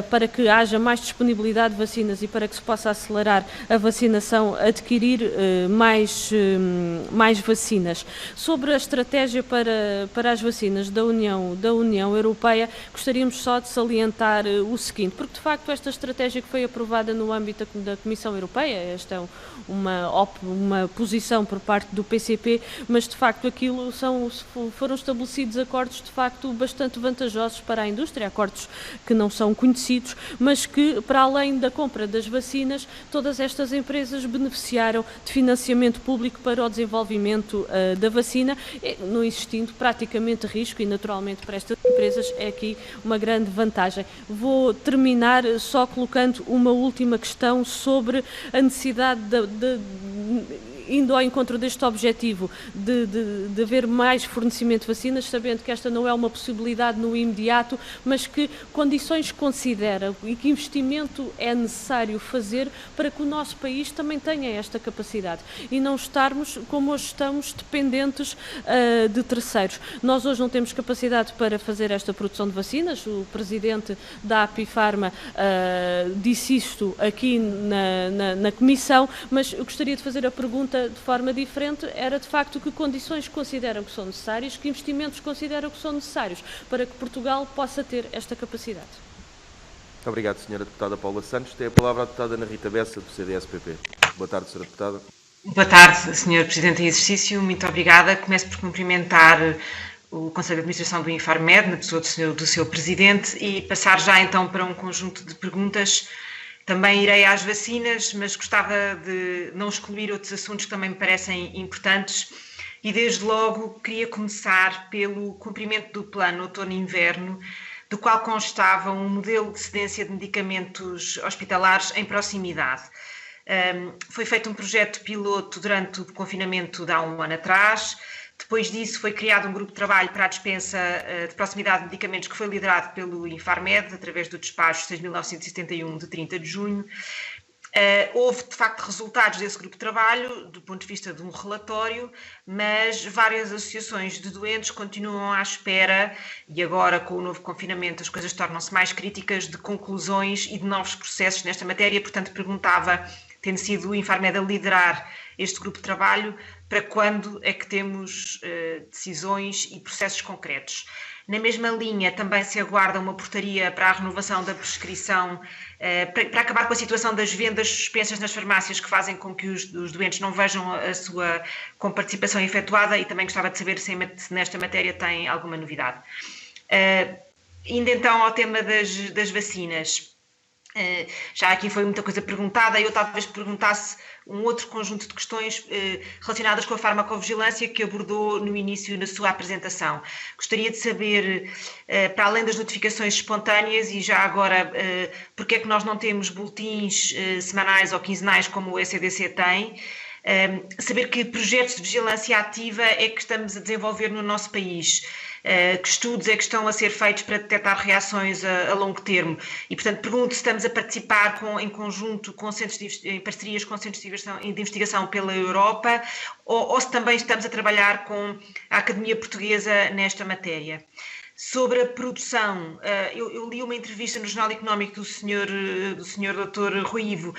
para que haja mais disponibilidade de vacinas e para que se possa acelerar a vacinação, adquirir mais vacinas. Sobre a estratégia para as vacinas da União Europeia, gostaríamos só de salientar o seguinte, porque de facto esta estratégia que foi aprovada no âmbito da Comissão Europeia, esta é uma posição por parte do PCP, mas de facto aquilo foram estabelecidos acordos de facto bastante vantajosos para a indústria, acordos que não são conhecidos, mas que para além da compra das vacinas, todas estas empresas beneficiaram de financiamento público para o desenvolvimento da vacina, não existindo praticamente risco, e naturalmente para estas empresas é aqui uma grande vantagem. Vou terminar só colocando uma última questão sobre a necessidade indo ao encontro deste objetivo de haver mais fornecimento de vacinas, sabendo que esta não é uma possibilidade no imediato, mas que condições considera e que investimento é necessário fazer para que o nosso país também tenha esta capacidade e não estarmos, como hoje estamos, dependentes de terceiros. Nós hoje não temos capacidade para fazer esta produção de vacinas, o presidente da Apifarma disse isto aqui na Comissão, mas eu gostaria de fazer a pergunta de forma diferente, era de facto que condições consideram que são necessárias, que investimentos consideram que são necessários para que Portugal possa ter esta capacidade. Muito obrigado, Sra. Deputada Paula Santos. Tem a palavra a Deputada Ana Rita Bessa, do CDS-PP. Boa tarde, Sra. Deputada. Boa tarde, Sr. Presidente em exercício. Muito obrigada. Começo por cumprimentar o Conselho de Administração do Infarmed, na pessoa do seu Presidente, e passar já então para um conjunto de perguntas. Também irei às vacinas, mas gostava de não excluir outros assuntos que também me parecem importantes e, desde logo, queria começar pelo cumprimento do plano outono-inverno, do qual constava um modelo de cedência de medicamentos hospitalares em proximidade. Foi feito um projeto piloto durante o confinamento de há um ano atrás. Depois disso foi criado um grupo de trabalho para a dispensa de proximidade de medicamentos que foi liderado pelo Infarmed, através do despacho 6.971 de 30 de junho. Houve, de facto, resultados desse grupo de trabalho, do ponto de vista de um relatório, mas várias associações de doentes continuam à espera, e agora, com o novo confinamento, as coisas tornam-se mais críticas, de conclusões e de novos processos nesta matéria. Portanto, perguntava, tendo sido o Infarmed a liderar este grupo de trabalho, para quando é que temos decisões e processos concretos. Na mesma linha, também se aguarda uma portaria para a renovação da prescrição, para acabar com a situação das vendas suspensas nas farmácias, que fazem com que os doentes não vejam a sua comparticipação efetuada, e também gostava de saber se nesta matéria tem alguma novidade. Indo então ao tema das vacinas. Já aqui foi muita coisa perguntada, eu talvez perguntasse um outro conjunto de questões relacionadas com a farmacovigilância que abordou no início na sua apresentação. Gostaria de saber, para além das notificações espontâneas, e já agora, porque é que nós não temos boletins semanais ou quinzenais como o ECDC tem, saber que projetos de vigilância ativa é que estamos a desenvolver no nosso país. Que estudos é que estão a ser feitos para detectar reações a longo termo. E, portanto, pergunto se estamos a participar em conjunto com em parcerias com centros de investigação pela Europa, ou se também estamos a trabalhar com a Academia Portuguesa nesta matéria. Sobre a produção, eu li uma entrevista no Jornal Económico do Sr. Dr. Rui Ivo,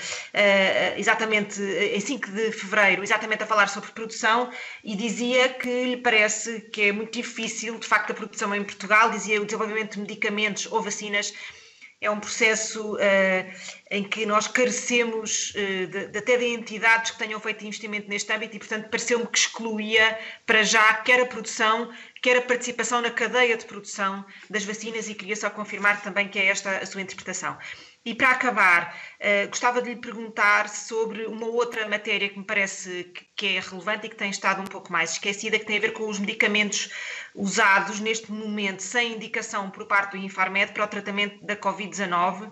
exatamente em 5 de fevereiro, exatamente a falar sobre produção, e dizia que lhe parece que é muito difícil, de facto, a produção em Portugal. Dizia o desenvolvimento de medicamentos ou vacinas é um processo em que nós carecemos até de entidades que tenham feito investimento neste âmbito, e, portanto, pareceu-me que excluía para já quer a produção, quer a participação na cadeia de produção das vacinas, e queria só confirmar também que é esta a sua interpretação. E para acabar, gostava de lhe perguntar sobre uma outra matéria que me parece que é relevante e que tem estado um pouco mais esquecida, que tem a ver com os medicamentos usados neste momento sem indicação por parte do Infarmed para o tratamento da Covid-19,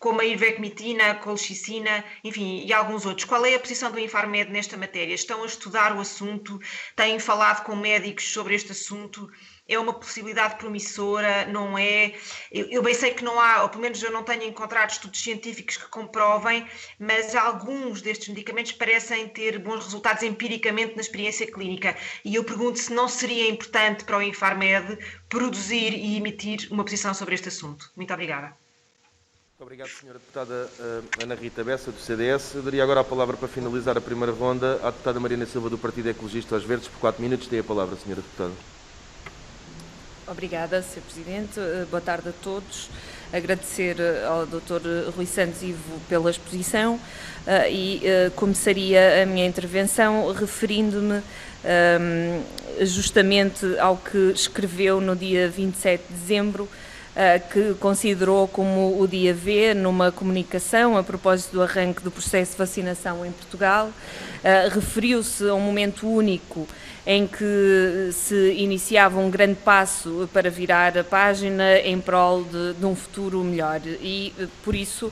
como a ivermectina, a colchicina, enfim, e alguns outros. Qual é a posição do Infarmed nesta matéria? Estão a estudar o assunto? Têm falado com médicos sobre este assunto? É uma possibilidade promissora? Não é? Eu bem sei que não há, ou pelo menos eu não tenho encontrado estudos científicos que comprovem, mas alguns destes medicamentos parecem ter bons resultados empiricamente na experiência clínica. E eu pergunto se não seria importante para o Infarmed produzir e emitir uma posição sobre este assunto. Muito obrigada. Muito obrigado, Sra. Deputada Ana Rita Bessa, do CDS. Eu daria agora a palavra para finalizar a primeira ronda à Deputada Mariana Silva, do Partido Ecologista aos Verdes. Por 4 minutos tem a palavra, Sra. Deputada. Obrigada, Sr. Presidente. Boa tarde a todos. Agradecer ao Dr. Rui Santos Ivo pela exposição e começaria a minha intervenção referindo-me justamente ao que escreveu no dia 27 de dezembro, que considerou como o dia V numa comunicação a propósito do arranque do processo de vacinação em Portugal. Referiu-se a um momento único em que se iniciava um grande passo para virar a página em prol de um futuro melhor e, por isso,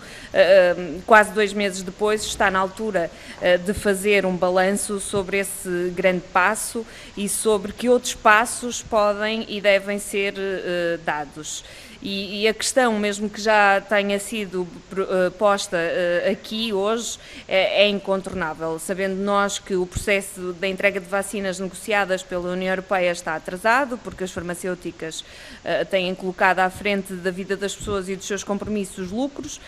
quase 2 meses depois, está na altura de fazer um balanço sobre esse grande passo e sobre que outros passos podem e devem ser dados. E a questão, mesmo que já tenha sido posta aqui hoje, é incontornável, sabendo nós que o processo da entrega de vacinas negociadas pela União Europeia está atrasado, porque as farmacêuticas têm colocado à frente da vida das pessoas e dos seus compromissos os lucros,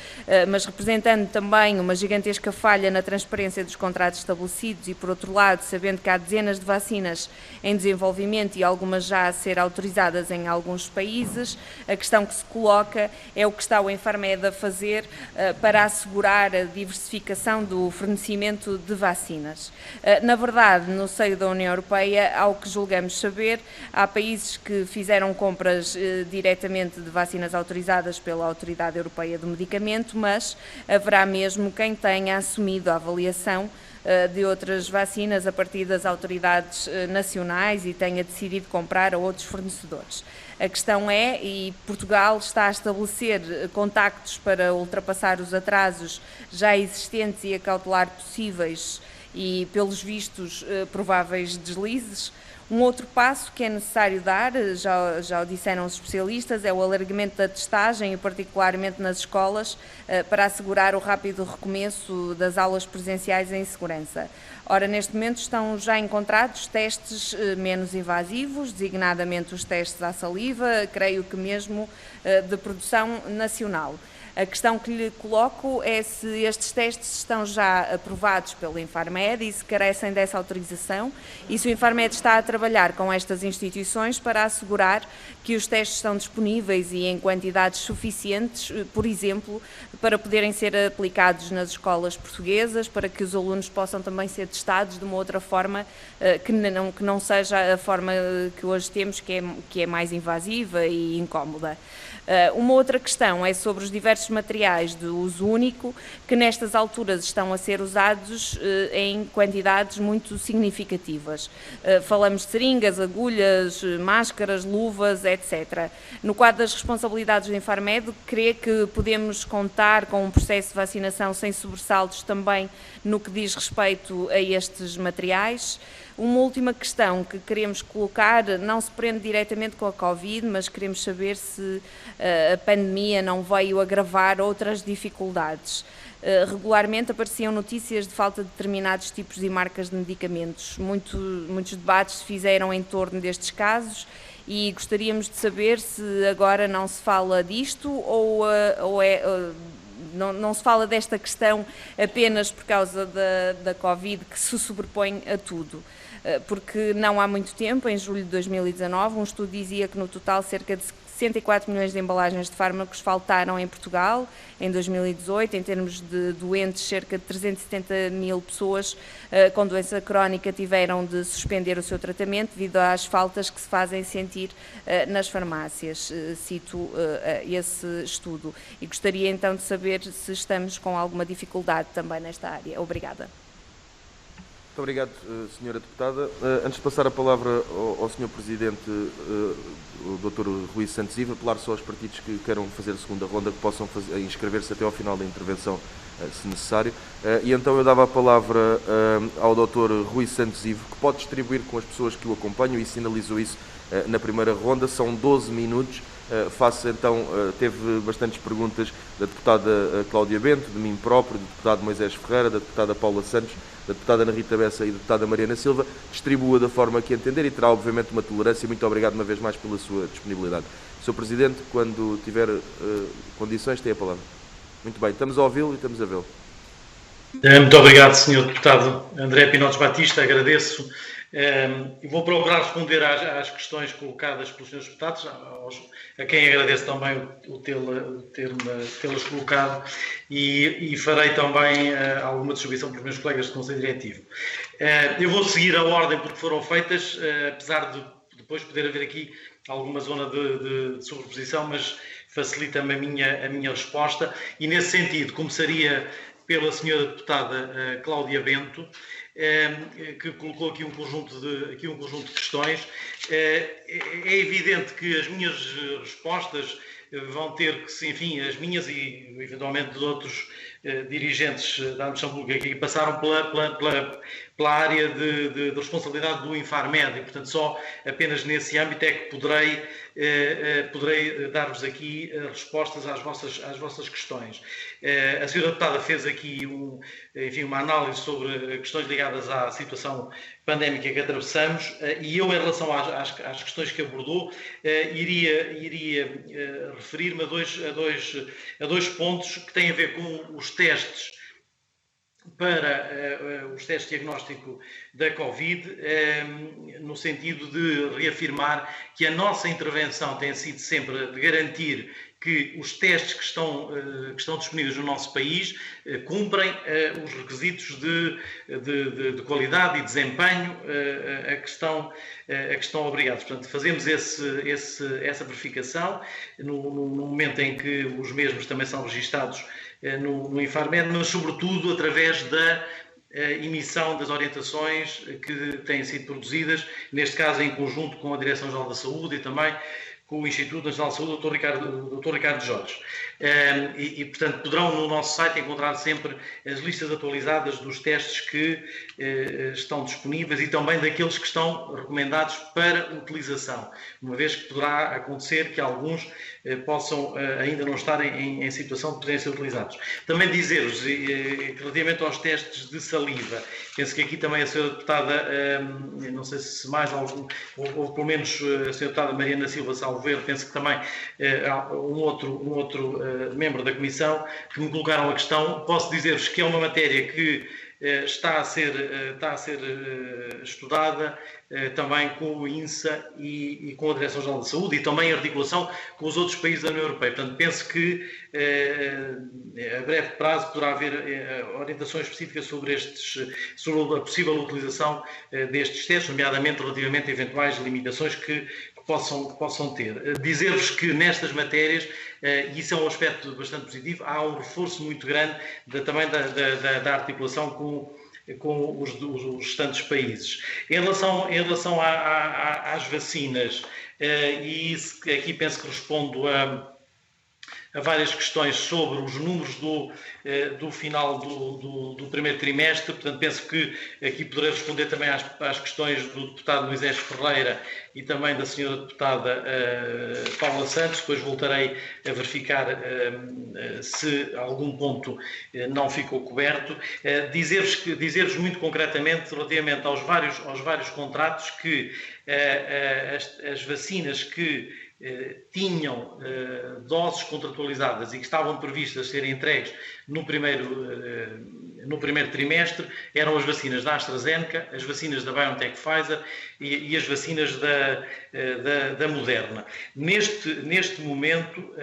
mas representando também uma gigantesca falha na transparência dos contratos estabelecidos e, por outro lado, sabendo que há dezenas de vacinas em desenvolvimento e algumas já a ser autorizadas em alguns países, a questão que se coloca é o que está o Infarmed a fazer para assegurar a diversificação do fornecimento de vacinas. Na verdade, no seio da União Europeia, ao que julgamos saber, há países que fizeram compras diretamente de vacinas autorizadas pela Autoridade Europeia do Medicamento, mas haverá mesmo quem tenha assumido a avaliação de outras vacinas a partir das autoridades nacionais e tenha decidido comprar a outros fornecedores. A questão é, e Portugal está a estabelecer contactos para ultrapassar os atrasos já existentes e acautelar possíveis e, pelos vistos, prováveis deslizes. Um outro passo que é necessário dar, já o disseram os especialistas, é o alargamento da testagem, e particularmente nas escolas, para assegurar o rápido recomeço das aulas presenciais em segurança. Ora, neste momento estão já encontrados testes menos invasivos, designadamente os testes à saliva, creio que mesmo de produção nacional. A questão que lhe coloco é se estes testes estão já aprovados pelo Infarmed e se carecem dessa autorização e se o Infarmed está a trabalhar com estas instituições para assegurar que os testes estão disponíveis e em quantidades suficientes, por exemplo, para poderem ser aplicados nas escolas portuguesas, para que os alunos possam também ser testados de uma outra forma que não seja a forma que hoje temos, que é mais invasiva e incómoda. Uma outra questão é sobre os diversos materiais de uso único que nestas alturas estão a ser usados em quantidades muito significativas. Falamos de seringas, agulhas, máscaras, luvas, etc. No quadro das responsabilidades do Infarmed, crê que podemos contar com um processo de vacinação sem sobressaltos também no que diz respeito a estes materiais. Uma última questão que queremos colocar não se prende diretamente com a Covid, mas queremos saber se a pandemia não veio agravar outras dificuldades. Regularmente apareciam notícias de falta de determinados tipos e marcas de medicamentos. Muitos debates se fizeram em torno destes casos e gostaríamos de saber se agora não se fala disto ou não se fala desta questão apenas por causa da Covid, que se sobrepõe a tudo. Porque não há muito tempo, em julho de 2019, um estudo dizia que no total cerca de 64 milhões de embalagens de fármacos faltaram em Portugal. Em 2018, em termos de doentes, cerca de 370 mil pessoas com doença crónica tiveram de suspender o seu tratamento devido às faltas que se fazem sentir nas farmácias. Cito esse estudo e gostaria então de saber se estamos com alguma dificuldade também nesta área. Obrigada. Muito Muito obrigado, Sra. Deputada. Antes de passar a palavra ao Sr. Presidente, o Dr. Rui Santos Ivo, apelar só aos partidos que queiram fazer a segunda ronda, que possam inscrever-se até ao final da intervenção, se necessário. E então eu dava a palavra ao Dr. Rui Santos Ivo, que pode distribuir com as pessoas que o acompanham, e sinalizou isso na primeira ronda. São 12 minutos. Teve bastantes perguntas da deputada Cláudia Bento, de mim próprio, do deputado Moisés Ferreira, da deputada Paula Santos, da deputada Ana Rita Bessa e da deputada Mariana Silva. Distribua da forma que entender e terá, obviamente, uma tolerância. Muito obrigado uma vez mais pela sua disponibilidade. Sr. Presidente, quando tiver condições, tem a palavra. Muito bem, estamos a ouvi-lo e estamos a vê-lo. Muito obrigado, Sr. Deputado André Pinotes Batista, agradeço. E vou procurar responder às questões colocadas pelos senhores deputados, a quem agradeço também o tê-las colocado, e farei também alguma distribuição pelos meus colegas do Conselho Diretivo. Eu vou seguir a ordem porque foram feitas, apesar de depois poder haver aqui alguma zona de sobreposição, mas facilita-me a minha resposta, e nesse sentido começaria pela senhora deputada Cláudia Bento, que colocou aqui um conjunto de questões. É evidente que as minhas respostas vão ter que, enfim, as minhas e eventualmente de outros dirigentes da administração pública que passaram pela área de responsabilidade do Infarmed, e portanto só apenas nesse âmbito é que poderei dar-vos aqui respostas às vossas questões. A senhora deputada fez aqui uma análise sobre questões ligadas à situação pandémica que atravessamos, e eu, em relação às questões que abordou, iria referir-me a dois pontos que têm a ver com os testes para os testes de diagnóstico da Covid, no sentido de reafirmar que a nossa intervenção tem sido sempre de garantir que os testes que estão disponíveis no nosso país cumprem os requisitos de qualidade e desempenho a que estão obrigados. Portanto, fazemos essa verificação no momento em que os mesmos também são registados no Infarmed, mas sobretudo através da emissão das orientações que têm sido produzidas, neste caso em conjunto com a Direção-Geral da Saúde e também com o Instituto Nacional de Saúde, o Dr. Ricardo Jorge. Portanto, poderão no nosso site encontrar sempre as listas atualizadas dos testes que estão disponíveis e também daqueles que estão recomendados para utilização, uma vez que poderá acontecer que alguns possam ainda não estar em situação de poderem ser utilizados. Também dizer-vos, relativamente aos testes de saliva, penso que aqui também a senhora deputada, não sei se mais algum, ou pelo menos a senhora deputada Mariana Silva Salveiro, penso que também um outro membro da Comissão, que me colocaram a questão. Posso dizer-vos que é uma matéria que está a ser estudada também com o INSA e com a Direção-Geral da Saúde, e também em articulação com os outros países da União Europeia. Portanto, penso que a breve prazo poderá haver orientações específicas sobre a possível utilização destes testes, nomeadamente relativamente a eventuais limitações que possam ter. Dizer-vos que nestas matérias, e isso é um aspecto bastante positivo, há um reforço muito grande também da articulação com os restantes países. Em relação às vacinas, e isso aqui penso que respondo a várias questões sobre os números do final do primeiro trimestre. Portanto, penso que aqui poderei responder também às questões do deputado Moisés Ferreira e também da senhora deputada Paula Santos. Depois voltarei a verificar se algum ponto não ficou coberto. Dizer-vos muito concretamente, relativamente aos vários contratos, que as vacinas que tinham doses contratualizadas e que estavam previstas serem entregues no primeiro trimestre eram as vacinas da AstraZeneca, as vacinas da BioNTech Pfizer e as vacinas da Moderna. Neste momento,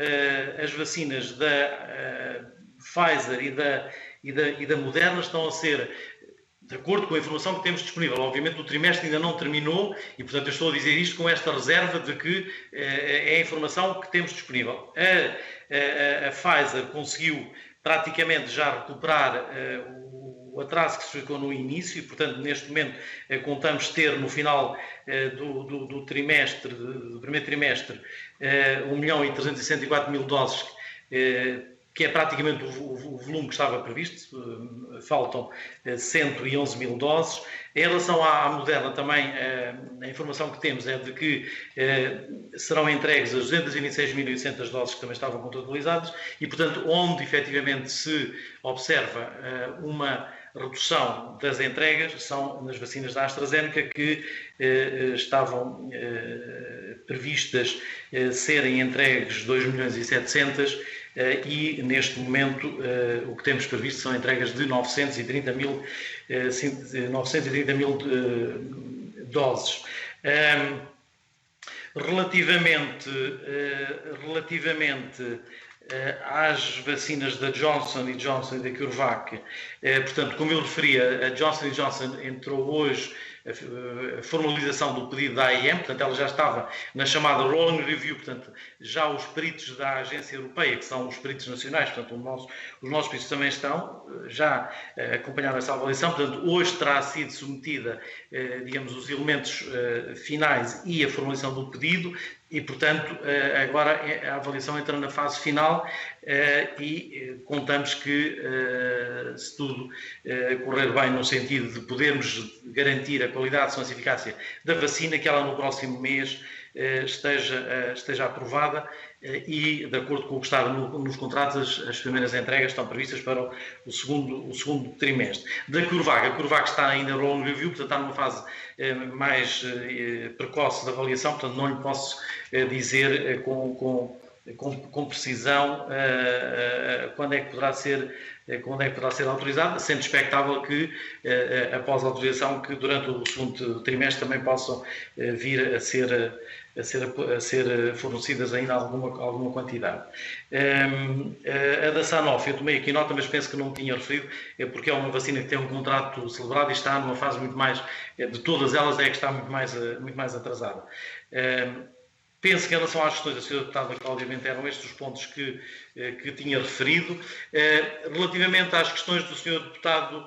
as vacinas da Pfizer e da Moderna estão a ser, de acordo com a informação que temos disponível. Obviamente o trimestre ainda não terminou e, portanto, eu estou a dizer isto com esta reserva de que é a informação que temos disponível. A Pfizer conseguiu praticamente já recuperar o atraso que se ficou no início e, portanto, neste momento contamos ter no final do primeiro trimestre 1.364.000 doses, que é praticamente o volume que estava previsto, faltam 111.000 doses. Em relação à Moderna, também a informação que temos é de que serão entregues as 226.800 doses que também estavam contabilizadas e, portanto, onde efetivamente se observa uma redução das entregas são nas vacinas da AstraZeneca, que estavam previstas serem entregues 2.700.000 e neste momento o que temos previsto são entregas de 930.000 doses. Relativamente às vacinas da Johnson & Johnson e da CureVac, portanto, como eu referi, a Johnson & Johnson entrou hoje a formalização do pedido da AIM, portanto, ela já estava na chamada Rolling Review, portanto, já os peritos da Agência Europeia, que são os peritos nacionais, portanto, os nossos peritos também estão, já acompanharam essa avaliação, portanto, hoje terá sido submetida, digamos, os elementos finais e a formalização do pedido, e, portanto, agora a avaliação entra na fase final e contamos que, se tudo correr bem no sentido de podermos garantir a qualidade, segurança e eficácia da vacina, que ela no próximo mês esteja aprovada e, de acordo com o que está nos contratos, as primeiras entregas estão previstas para o segundo trimestre. Da CureVac, a CureVac está ainda no rolling review, portanto está numa fase mais precoce de avaliação, portanto não lhe posso dizer com precisão quando é que poderá ser autorizada, sendo expectável que, após a autorização, que durante o segundo trimestre também possam vir a ser fornecidas ainda alguma quantidade. A da Sanofi, eu tomei aqui nota, mas penso que não tinha referido, porque é uma vacina que tem um contrato celebrado e está numa fase muito mais, de todas elas, é que está muito mais atrasada. Penso que em relação às questões da Sra. Deputada Cláudia Menteiro, eram estes os pontos que tinha referido. Relativamente às questões do Sr. Deputado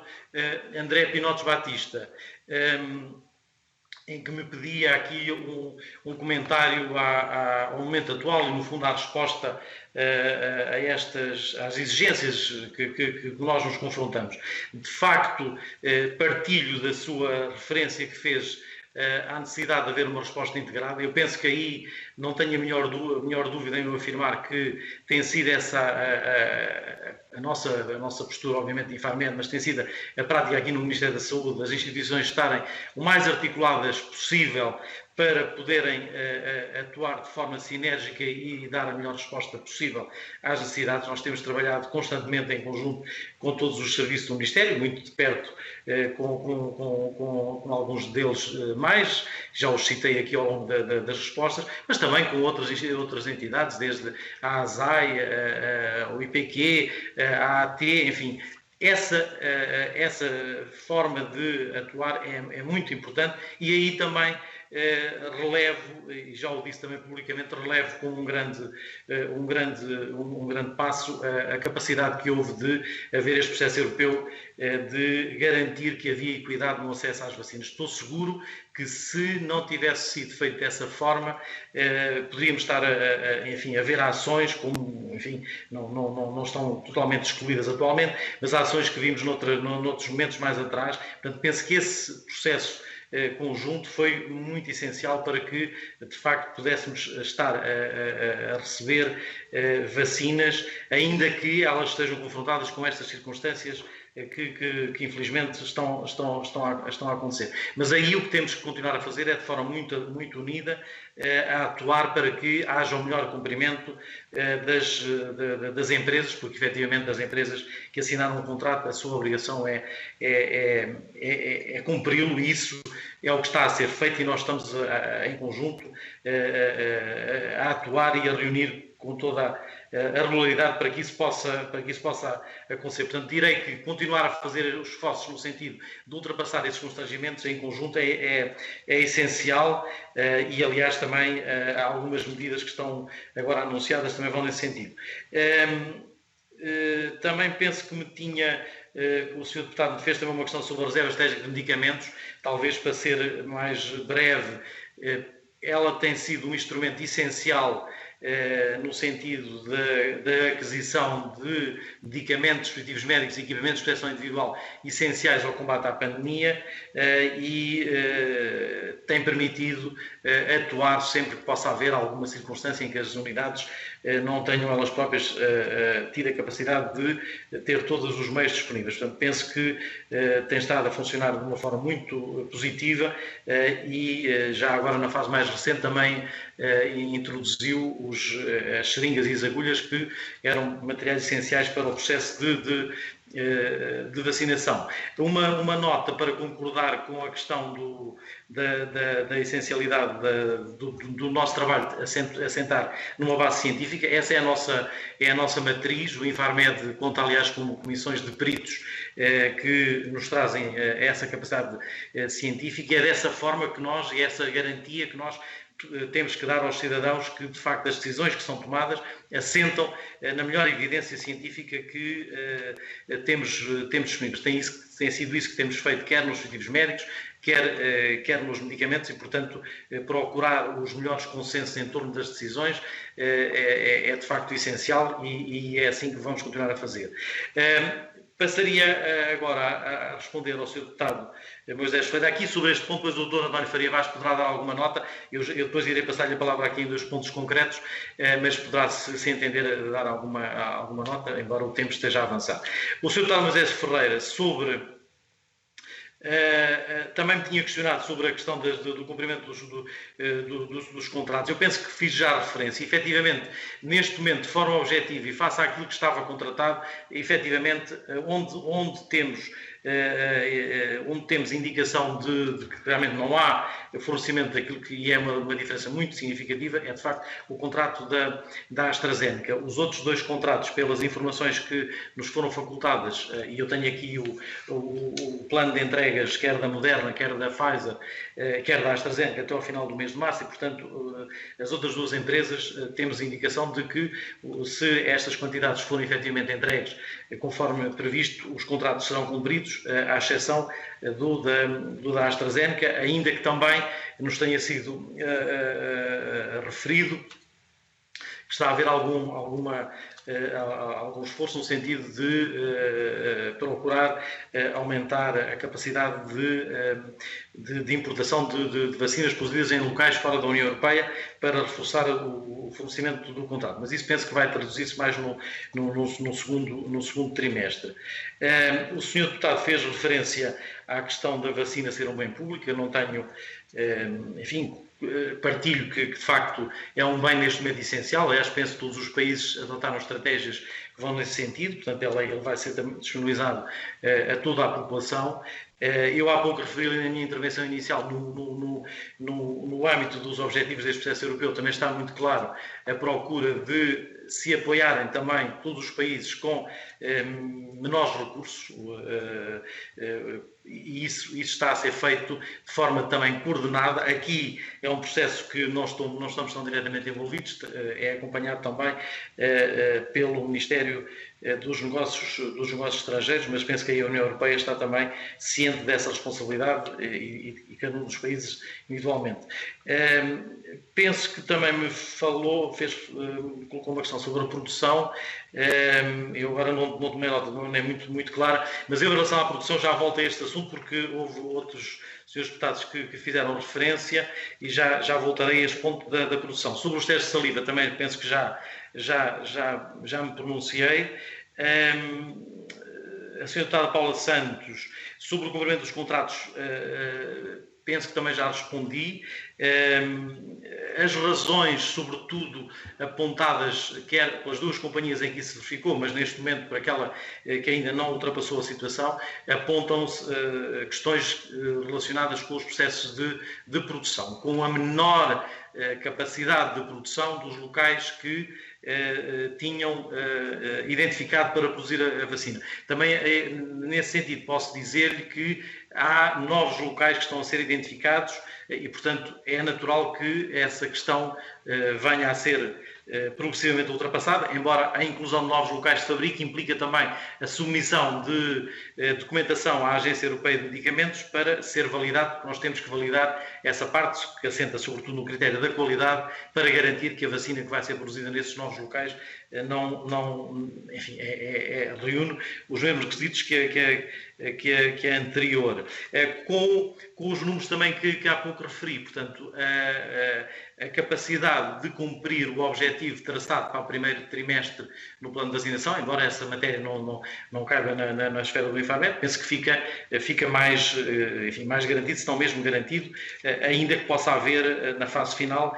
André Pinotes Batista, em que me pedia aqui um comentário ao momento atual e, no fundo, à resposta às exigências que nós nos confrontamos. De facto, partilho da sua referência que fez à necessidade de haver uma resposta integrada. Eu penso que aí não tenho a menor dúvida em eu afirmar que tem sido essa a nossa postura, obviamente, de Infarmed, mas tem sido a prática aqui no Ministério da Saúde, as instituições estarem o mais articuladas possível para poderem atuar de forma sinérgica e dar a melhor resposta possível às necessidades. Nós temos trabalhado constantemente em conjunto com todos os serviços do Ministério, muito de perto com alguns deles mais, já os citei aqui ao longo das respostas, mas também com outras entidades, desde a ASAI, o IPQ, a AT, enfim. Essa forma de atuar é muito importante e aí também relevo, e já o disse também publicamente, relevo como um grande passo a capacidade que houve de haver este processo europeu de garantir que havia equidade no acesso às vacinas. Estou seguro que se não tivesse sido feito dessa forma, poderíamos estar a ver ações como, enfim, não estão totalmente excluídas atualmente, mas ações que vimos noutros momentos mais atrás. Portanto, penso que esse processo conjunto foi muito essencial para que, de facto, pudéssemos estar a receber vacinas, ainda que elas estejam confrontadas com estas circunstâncias que infelizmente estão a acontecer. Mas aí o que temos que continuar a fazer é de forma muito unida a atuar para que haja um melhor cumprimento das empresas, porque efetivamente as empresas que assinaram um contrato, a sua obrigação é cumpri-lo, e isso é o que está a ser feito, e nós estamos em conjunto a atuar e a reunir com toda a regularidade para que isso possa acontecer. Portanto, direi que continuar a fazer os esforços no sentido de ultrapassar esses constrangimentos em conjunto é essencial, e aliás também há algumas medidas que estão agora anunciadas também vão nesse sentido. Também penso que me tinha o Sr. Deputado fez também uma questão sobre a reserva estratégica de medicamentos, talvez para ser mais breve, ela tem sido um instrumento essencial no sentido da aquisição de medicamentos, dispositivos médicos e equipamentos de proteção individual essenciais ao combate à pandemia e tem permitido atuar sempre que possa haver alguma circunstância em que as unidades não tenham elas próprias tido a capacidade de ter todos os meios disponíveis. Portanto, penso que tem estado a funcionar de uma forma muito positiva e já agora na fase mais recente também introduziu as seringas e as agulhas que eram materiais essenciais para o processo de vacinação. Uma nota para concordar com a questão da essencialidade do nosso trabalho assentar numa base científica. Essa é a nossa matriz. O Infarmed conta, aliás, com comissões de peritos que nos trazem essa capacidade científica, e é dessa forma que nós, e essa garantia que nós temos que dar aos cidadãos que, de facto, as decisões que são tomadas assentam na melhor evidência científica que temos disponíveis. Tem sido isso que temos feito, quer nos dispositivos médicos, quer nos medicamentos, e, portanto, procurar os melhores consensos em torno das decisões é de facto essencial e é assim que vamos continuar a fazer. Passaria agora a responder ao Sr. Deputado Moisés Ferreira aqui sobre este ponto, pois o Dr. António Faria Vaz poderá dar alguma nota. Eu depois irei passar-lhe a palavra aqui em 2 pontos concretos, mas poderá, se entender, dar alguma nota, embora o tempo esteja a avançar. O Sr. Deputado Moisés Ferreira, também me tinha questionado sobre a questão do cumprimento dos contratos. Eu penso que fiz já a referência. Efetivamente, neste momento, de forma objetiva e face àquilo que estava contratado, efetivamente, onde temos indicação de que realmente não há fornecimento daquilo que é uma diferença muito significativa, é de facto o contrato da AstraZeneca. Os outros 2 contratos, pelas informações que nos foram facultadas, e eu tenho aqui o plano de entregas, quer da Moderna, quer da Pfizer, quer da AstraZeneca, até ao final do mês de março, e, portanto, as outras 2 empresas temos indicação de que, se estas quantidades forem efetivamente entregues conforme previsto, os contratos serão cumpridos, à exceção do da AstraZeneca, ainda que também nos tenha sido referido que está a haver algum esforço no sentido de procurar aumentar a capacidade de importação de vacinas produzidas em locais fora da União Europeia para reforçar o fornecimento do contrato. Mas isso penso que vai traduzir-se mais no segundo trimestre. O Sr. Deputado fez referência à questão da vacina ser um bem público. Eu não tenho, partilho que de facto é um bem neste momento essencial. Aliás, penso que todos os países adotaram estratégias que vão nesse sentido, portanto ele vai ser disponibilizado a toda a população. Eu há pouco referi na minha intervenção inicial, no âmbito dos objetivos deste processo europeu, também está muito claro a procura de se apoiarem também todos os países com menores recursos, e isso está a ser feito de forma também coordenada. Aqui é um processo que não estamos tão diretamente envolvidos, é acompanhado também pelo Ministério dos Negócios Estrangeiros, mas penso que a União Europeia está também ciente dessa responsabilidade e cada um dos países individualmente. Penso que também me colocou uma questão sobre a produção. Eu agora não tomei nota, não é muito clara, mas eu, em relação à produção, já volto a este assunto, porque houve outros senhores deputados que fizeram referência, e já voltarei a este ponto da produção. Sobre os testes de saliva, também penso que já me pronunciei. A senhora deputada Paula Santos, sobre o cumprimento dos contratos, penso que também já respondi. As razões, sobretudo, apontadas quer pelas 2 companhias em que isso se verificou, mas neste momento por aquela que ainda não ultrapassou a situação, apontam-se questões relacionadas com os processos de produção, com a menor capacidade de produção dos locais que tinham identificado para produzir a vacina. Também, nesse sentido, posso dizer-lhe que há novos locais que estão a ser identificados e, portanto, é natural que essa questão venha a ser progressivamente ultrapassada, embora a inclusão de novos locais de fabrico implica também a submissão de documentação à Agência Europeia de Medicamentos para ser validado, porque nós temos que validar essa parte, que assenta sobretudo no critério da qualidade, para garantir que a vacina que vai ser produzida nesses novos locais enfim, reúne os mesmos requisitos que a anterior. Com os números também que há pouco referi, portanto, a capacidade de cumprir o objetivo traçado para o primeiro trimestre no plano de vacinação, embora essa matéria não caiba na esfera do Infarmed, penso que fica mais garantido, se não mesmo garantido, ainda que possa haver na fase final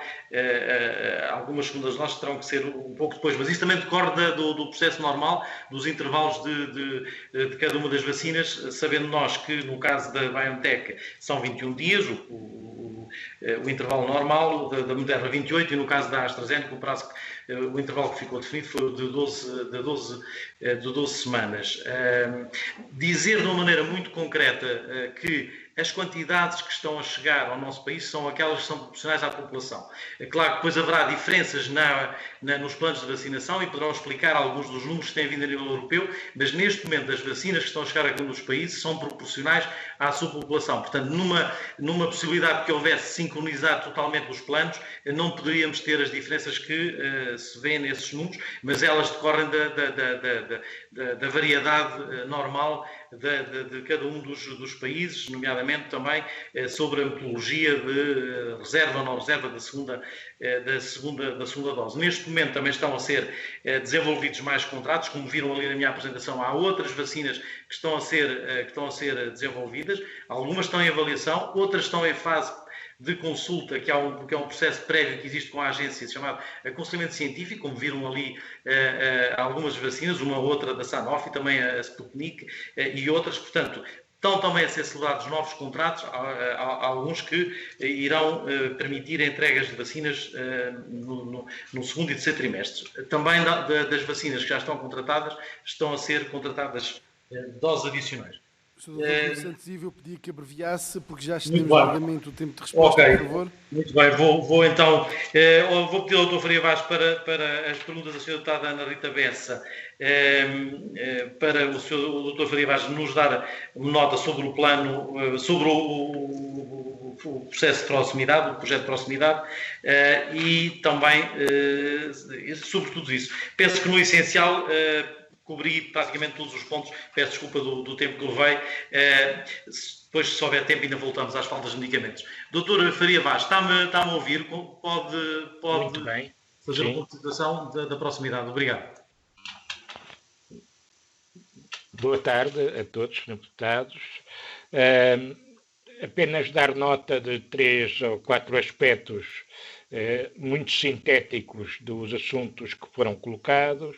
algumas segundas doses que terão que ser um pouco depois, mas isso também decorre do processo normal, dos intervalos de cada uma das vacinas, sabendo nós que no caso da BioNTech são 21 dias, o intervalo normal, da Moderna 28, e no caso da AstraZeneca o intervalo que ficou definido foi de 12 semanas. Dizer de uma maneira muito concreta que as quantidades que estão a chegar ao nosso país são aquelas que são proporcionais à população. É claro que depois haverá diferenças nos planos de vacinação e poderão explicar alguns dos números que têm vindo a nível europeu, mas neste momento as vacinas que estão a chegar a alguns dos países são proporcionais à sua população. Portanto, numa possibilidade de que houvesse sincronizado totalmente os planos, não poderíamos ter as diferenças que se vêem nesses números, mas elas decorrem da variedade normal de cada um dos países, nomeadamente também sobre a metodologia de reserva ou não reserva da segunda dose. Neste momento também estão a ser desenvolvidos mais contratos, como viram ali na minha apresentação, há outras vacinas que estão a ser desenvolvidas, algumas estão em avaliação, outras estão em fase de consulta, que é um processo prévio que existe com a agência, chamado aconselhamento científico, como viram ali algumas vacinas, uma outra da Sanofi, também a Sputnik e outras, portanto, estão também a ser celebrados novos contratos, alguns que irão permitir entregas de vacinas no segundo e terceiro trimestre. Também das vacinas que já estão contratadas, estão a ser contratadas doses adicionais. Sr. Dr. Santos Ivo, eu pedi que abreviasse, porque já estamos largamente o tempo de resposta, por favor. Muito bem, vou então, vou pedir ao Dr. Faria Vaz para as perguntas da Sra. Deputada Ana Rita Bessa, para o Dr. Faria Vaz nos dar nota sobre o plano, sobre o processo de proximidade, o projeto de proximidade, e também sobre tudo isso. Penso que no essencial cobri praticamente todos os pontos, peço desculpa do tempo que levei, depois se houver tempo ainda voltamos às faltas de medicamentos. Doutor Faria Vaz, está-me a ouvir? Pode muito bem. Fazer uma consideração da proximidade. Obrigado. Boa tarde a todos os deputados. Apenas dar nota de 3 ou 4 aspectos muito sintéticos dos assuntos que foram colocados.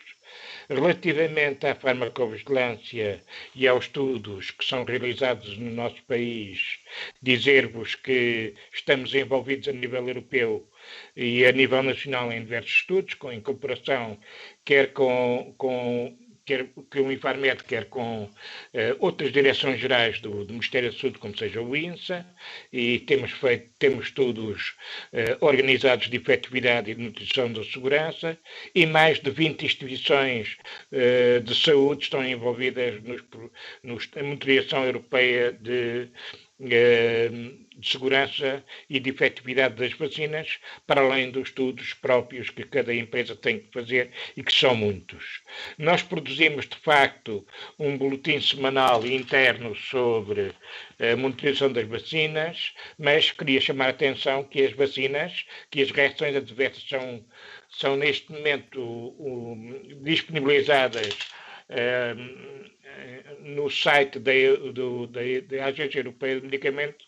Relativamente à farmacovigilância e aos estudos que são realizados no nosso país, dizer-vos que estamos envolvidos a nível europeu e a nível nacional em diversos estudos, com incorporação quer quer o Infarmed, quer com outras direções gerais do Ministério da Saúde, como seja o INSA, e temos estudos organizados de efetividade e de nutrição da segurança, e mais de 20 instituições de saúde estão envolvidas na monitorização europeia de segurança e de efetividade das vacinas, para além dos estudos próprios que cada empresa tem que fazer e que são muitos. Nós produzimos, de facto, um boletim semanal interno sobre a monitorização das vacinas, mas queria chamar a atenção que as vacinas, que as reações adversas são neste momento disponibilizadas no site da Agência Europeia de Medicamentos,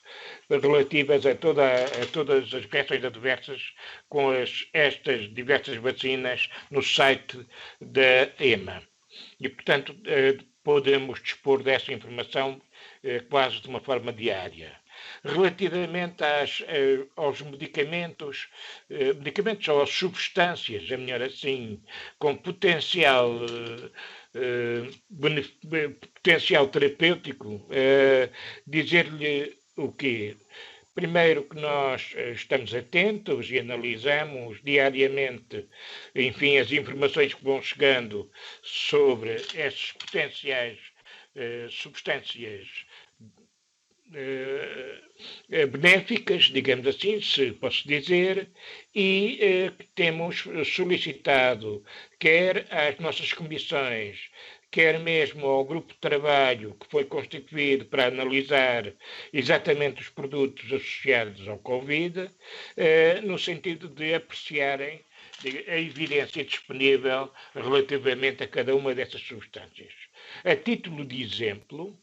relativas a todas as reações adversas com estas diversas vacinas no site da EMA. E, portanto, podemos dispor dessa informação quase de uma forma diária. Relativamente aos medicamentos ou às substâncias, é melhor assim, com potencial terapêutico, dizer-lhe o quê? Primeiro que nós estamos atentos e analisamos diariamente, enfim, as informações que vão chegando sobre essas potenciais substâncias benéficas, digamos assim, se posso dizer, e temos solicitado, quer às nossas comissões, quer mesmo ao grupo de trabalho que foi constituído para analisar exatamente os produtos associados ao Covid, no sentido de apreciarem a evidência disponível relativamente a cada uma dessas substâncias. A título de exemplo,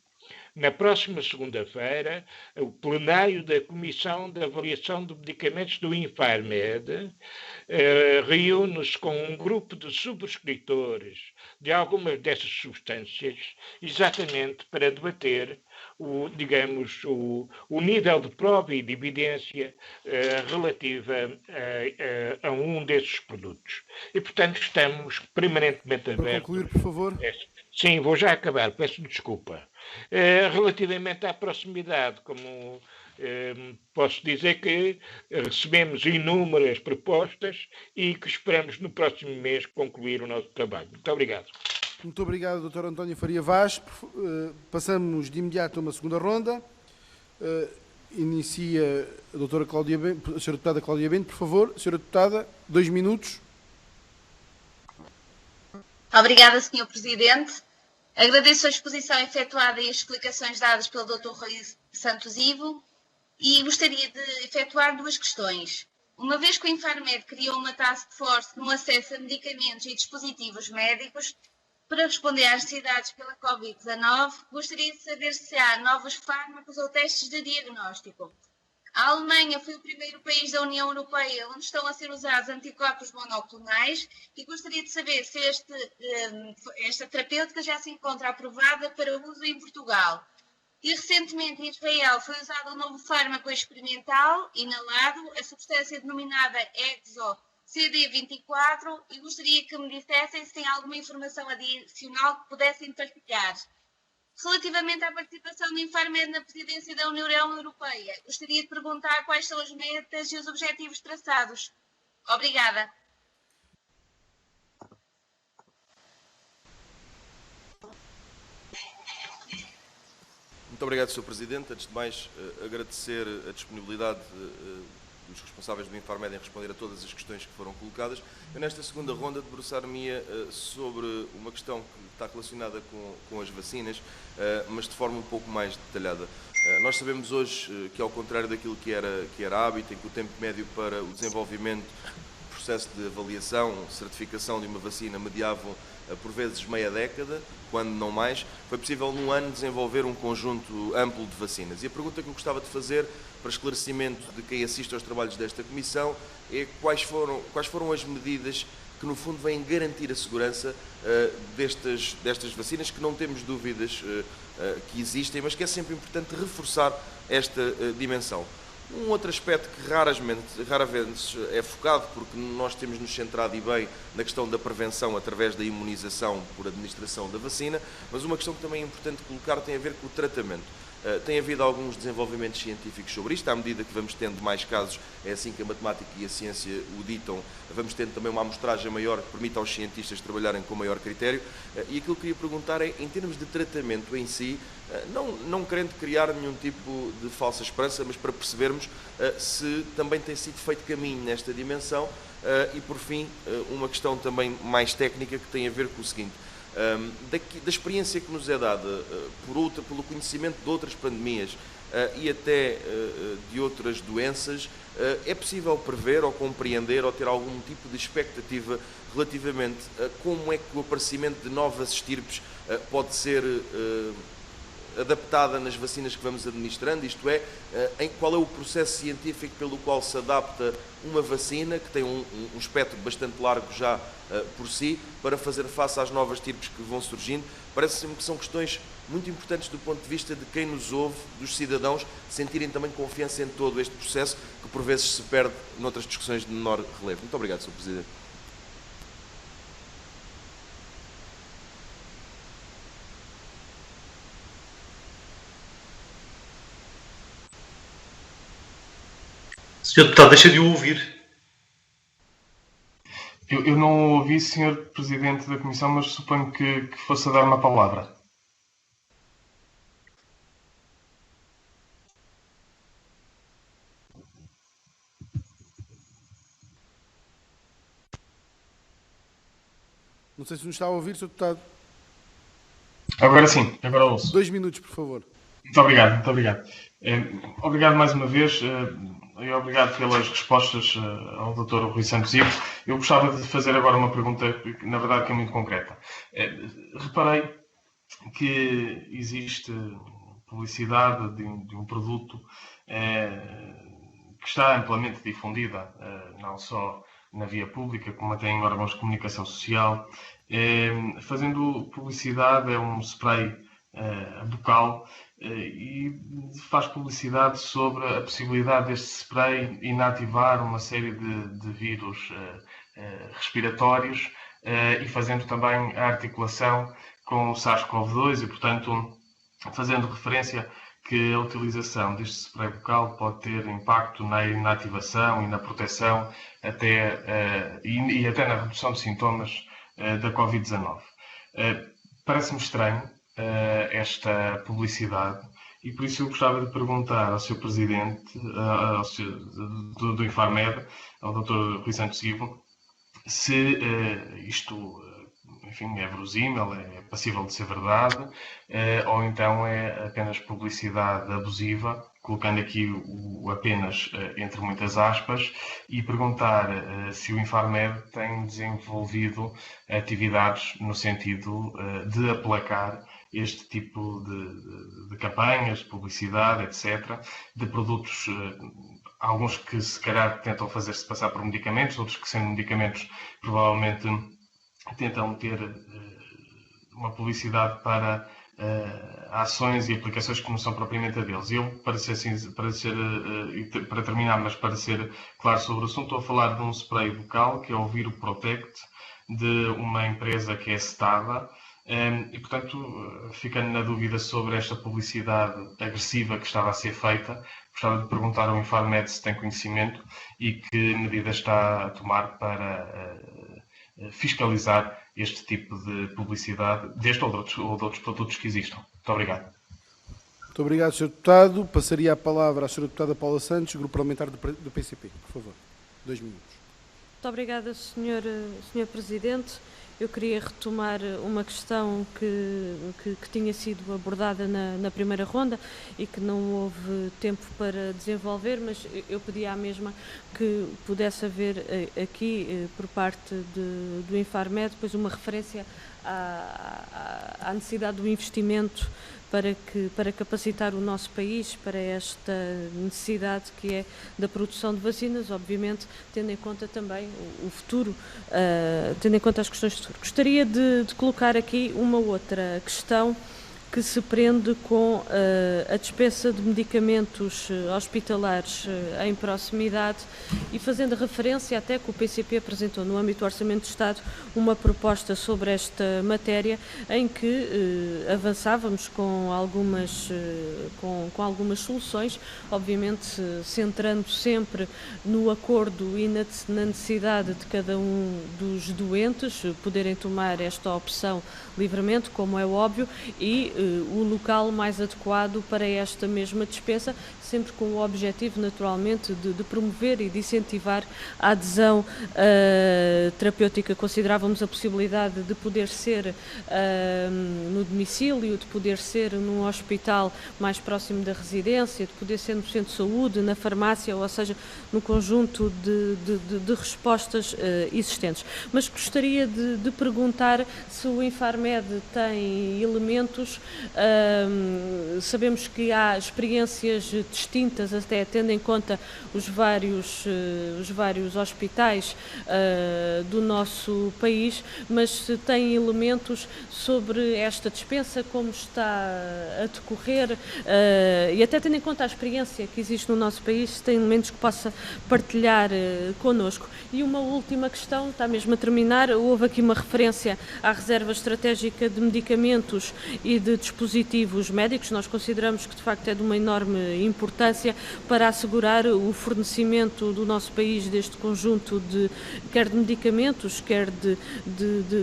na próxima segunda-feira, o plenário da Comissão de Avaliação de Medicamentos do Infarmed reúne-se com um grupo de subscritores de algumas dessas substâncias, exatamente para debater o nível de prova e de evidência relativa a um desses produtos. E, portanto, estamos permanentemente abertos. Para concluir, por favor. Sim, vou já acabar, peço desculpa. Relativamente à proximidade, como posso dizer que recebemos inúmeras propostas e que esperamos no próximo mês concluir o nosso trabalho. Muito obrigado. Muito obrigado, Dr. António Faria Vaz. Passamos de imediato a uma segunda ronda. Inicia a doutora Cláudia Bento, a senhora deputada Cláudia Bento, por favor. Senhora deputada, 2 minutos. Obrigada, Sr. Presidente. Agradeço a exposição efetuada e as explicações dadas pelo Dr. Rui Santos Ivo e gostaria de efetuar 2 questões. Uma vez que o Infarmed criou uma task force no acesso a medicamentos e dispositivos médicos para responder às necessidades pela Covid-19, gostaria de saber se há novos fármacos ou testes de diagnóstico. A Alemanha foi o primeiro país da União Europeia onde estão a ser usados anticorpos monoclonais e gostaria de saber se esta terapêutica já se encontra aprovada para uso em Portugal. E recentemente em Israel foi usado um novo fármaco experimental, inalado, a substância denominada EXO-CD24, e gostaria que me dissessem se tem alguma informação adicional que pudessem partilhar. Relativamente à participação do Infarmed na presidência da União Europeia, gostaria de perguntar quais são as metas e os objetivos traçados. Obrigada. Muito obrigado, Sr. Presidente. Antes de mais, agradecer a disponibilidade dos responsáveis do Infarmed em responder a todas as questões que foram colocadas. Eu, nesta segunda ronda, debruçar-me-ia sobre uma questão que está relacionada com as vacinas, mas de forma um pouco mais detalhada. Nós sabemos hoje que, ao contrário daquilo que era hábito, em que o tempo médio para o desenvolvimento, processo de avaliação, certificação de uma vacina mediavam por vezes meia década, quando não mais, foi possível num ano desenvolver um conjunto amplo de vacinas. E a pergunta que eu gostava de fazer, para esclarecimento de quem assiste aos trabalhos desta Comissão, é quais foram as medidas que no fundo vêm garantir a segurança destas vacinas, que não temos dúvidas que existem, mas que é sempre importante reforçar esta dimensão. Um outro aspecto que rara vez é focado, porque nós temos nos centrado e bem na questão da prevenção através da imunização por administração da vacina, mas uma questão que também é importante colocar tem a ver com o tratamento. Tem havido alguns desenvolvimentos científicos sobre isto, à medida que vamos tendo mais casos, é assim que a matemática e a ciência o ditam, vamos tendo também uma amostragem maior que permita aos cientistas trabalharem com maior critério. E aquilo que queria perguntar é, em termos de tratamento em si, não querendo criar nenhum tipo de falsa esperança, mas para percebermos se também tem sido feito caminho nesta dimensão. E, por fim, uma questão também mais técnica que tem a ver com o seguinte. Da experiência que nos é dada pelo conhecimento de outras pandemias e até de outras doenças, é possível prever ou compreender ou ter algum tipo de expectativa relativamente a como é que o aparecimento de novas estirpes pode ser adaptada nas vacinas que vamos administrando, isto é, qual é o processo científico pelo qual se adapta uma vacina, que tem um espectro bastante largo já por si, para fazer face às novas estirpes que vão surgindo. Parece-me que são questões muito importantes do ponto de vista de quem nos ouve, dos cidadãos, sentirem também confiança em todo este processo, que por vezes se perde noutras discussões de menor relevo. Muito obrigado, Sr. Presidente. Sr. Deputado, deixa de o ouvir. Eu não ouvi, Sr. Presidente da Comissão, mas suponho que fosse a dar uma palavra. Não sei se nos está a ouvir, Sr. Deputado. Agora sim, agora ouço. 2 minutos, por favor. Muito obrigado, muito obrigado. Obrigado mais uma vez e obrigado pelas respostas ao Dr. Rui Santos Ivo. Eu gostava de fazer agora uma pergunta, na verdade, que é muito concreta. Reparei que existe publicidade de um produto que está amplamente difundida, não só na via pública, como até em órgãos de comunicação social. Fazendo publicidade, é um spray bucal e faz publicidade sobre a possibilidade deste spray inativar uma série de vírus respiratórios e fazendo também a articulação com o SARS-CoV-2 e, portanto, fazendo referência que a utilização deste spray bucal pode ter impacto na inativação e na proteção e até na redução de sintomas da Covid-19. Parece-me estranho esta publicidade e por isso eu gostava de perguntar ao Sr. Presidente do Infarmed, ao Dr. Rui Santos Ivo, se isto, enfim, é verosímil, é passível de ser verdade, ou então é apenas publicidade abusiva, colocando aqui o apenas entre muitas aspas, e perguntar se o Infarmed tem desenvolvido atividades no sentido de aplacar este tipo de campanhas, de publicidade, etc., de produtos, alguns que se calhar tentam fazer-se passar por medicamentos, outros que sendo medicamentos provavelmente tentam ter uma publicidade para ações e aplicações que não são propriamente a deles. Eu, para terminar, mas para ser claro sobre o assunto, estou a falar de um spray bucal, que é o Viro Protect, de uma empresa que é Stava, e, portanto, ficando na dúvida sobre esta publicidade agressiva que estava a ser feita, gostava de perguntar ao Infarmed se tem conhecimento e que medidas está a tomar para fiscalizar este tipo de publicidade, deste ou de outros produtos que existam. Muito obrigado. Muito obrigado, Sr. Deputado. Passaria a palavra à Sra. Deputada Paula Santos, Grupo Parlamentar do PCP. Por favor, 2 minutos. Muito obrigada, Sr. Presidente. Eu queria retomar uma questão que tinha sido abordada na primeira ronda e que não houve tempo para desenvolver, mas eu pedi à mesma que pudesse haver aqui, por parte do Infarmed, depois uma referência à necessidade do investimento para capacitar o nosso país para esta necessidade que é da produção de vacinas, obviamente tendo em conta também o futuro, tendo em conta as questões de futuro. Gostaria de colocar aqui uma outra questão que se prende com a dispensa de medicamentos hospitalares em proximidade e fazendo referência até que o PCP apresentou no âmbito do Orçamento de Estado uma proposta sobre esta matéria em que avançávamos com algumas soluções, obviamente centrando sempre no acordo e na necessidade de cada um dos doentes poderem tomar esta opção livremente, como é óbvio, e o local mais adequado para esta mesma dispensa, sempre com o objetivo, naturalmente, de promover e de incentivar a adesão terapêutica. Considerávamos a possibilidade de poder ser no domicílio, de poder ser num hospital mais próximo da residência, de poder ser no centro de saúde, na farmácia, ou seja, no conjunto de respostas existentes. Mas gostaria de perguntar se o Infarmed tem elementos. Sabemos que há experiências distintas, até tendo em conta os vários hospitais do nosso país, mas se tem elementos sobre esta dispensa, como está a decorrer, e até tendo em conta a experiência que existe no nosso país, se tem elementos que possa partilhar connosco. E uma última questão, está mesmo a terminar, houve aqui uma referência à reserva estratégica de medicamentos e de de dispositivos médicos. Nós consideramos que de facto é de uma enorme importância para assegurar o fornecimento do nosso país deste conjunto quer de medicamentos, quer de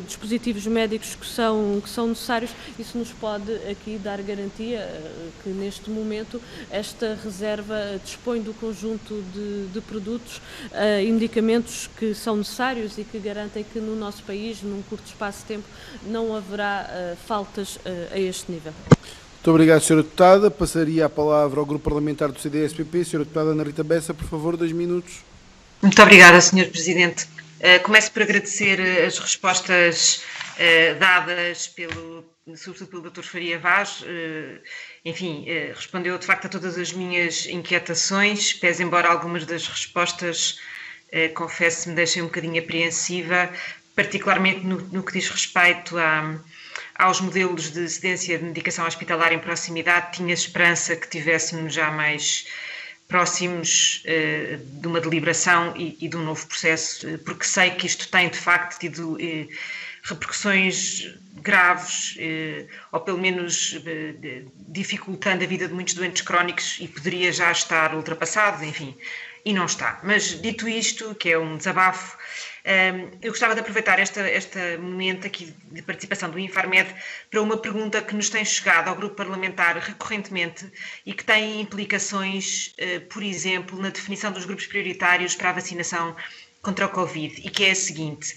dispositivos médicos que são necessários. Isso nos pode aqui dar garantia que neste momento esta reserva dispõe do conjunto de produtos e medicamentos que são necessários e que garantem que no nosso país, num curto espaço de tempo, não haverá faltas a este nível. Muito obrigado, Sra. Deputada. Passaria a palavra ao Grupo Parlamentar do CDS-PP. Sra. Deputada Ana Rita Bessa, por favor, 2 minutos. Muito obrigada, Sr. Presidente. Começo por agradecer as respostas dadas sobretudo pelo Dr. Faria Vaz. Enfim, respondeu de facto a todas as minhas inquietações, pese embora algumas das respostas, confesso, me deixem um bocadinho apreensiva, particularmente no que diz respeito aos modelos de cedência de medicação hospitalar em proximidade. Tinha esperança que tivéssemos já mais próximos de uma deliberação e de um novo processo, porque sei que isto tem de facto tido repercussões graves, ou pelo menos dificultando a vida de muitos doentes crónicos, e poderia já estar ultrapassado, enfim, e não está. Mas dito isto, que é um desabafo, eu gostava de aproveitar este momento aqui de participação do Infarmed para uma pergunta que nos tem chegado ao grupo parlamentar recorrentemente e que tem implicações, por exemplo, na definição dos grupos prioritários para a vacinação contra o Covid, e que é a seguinte: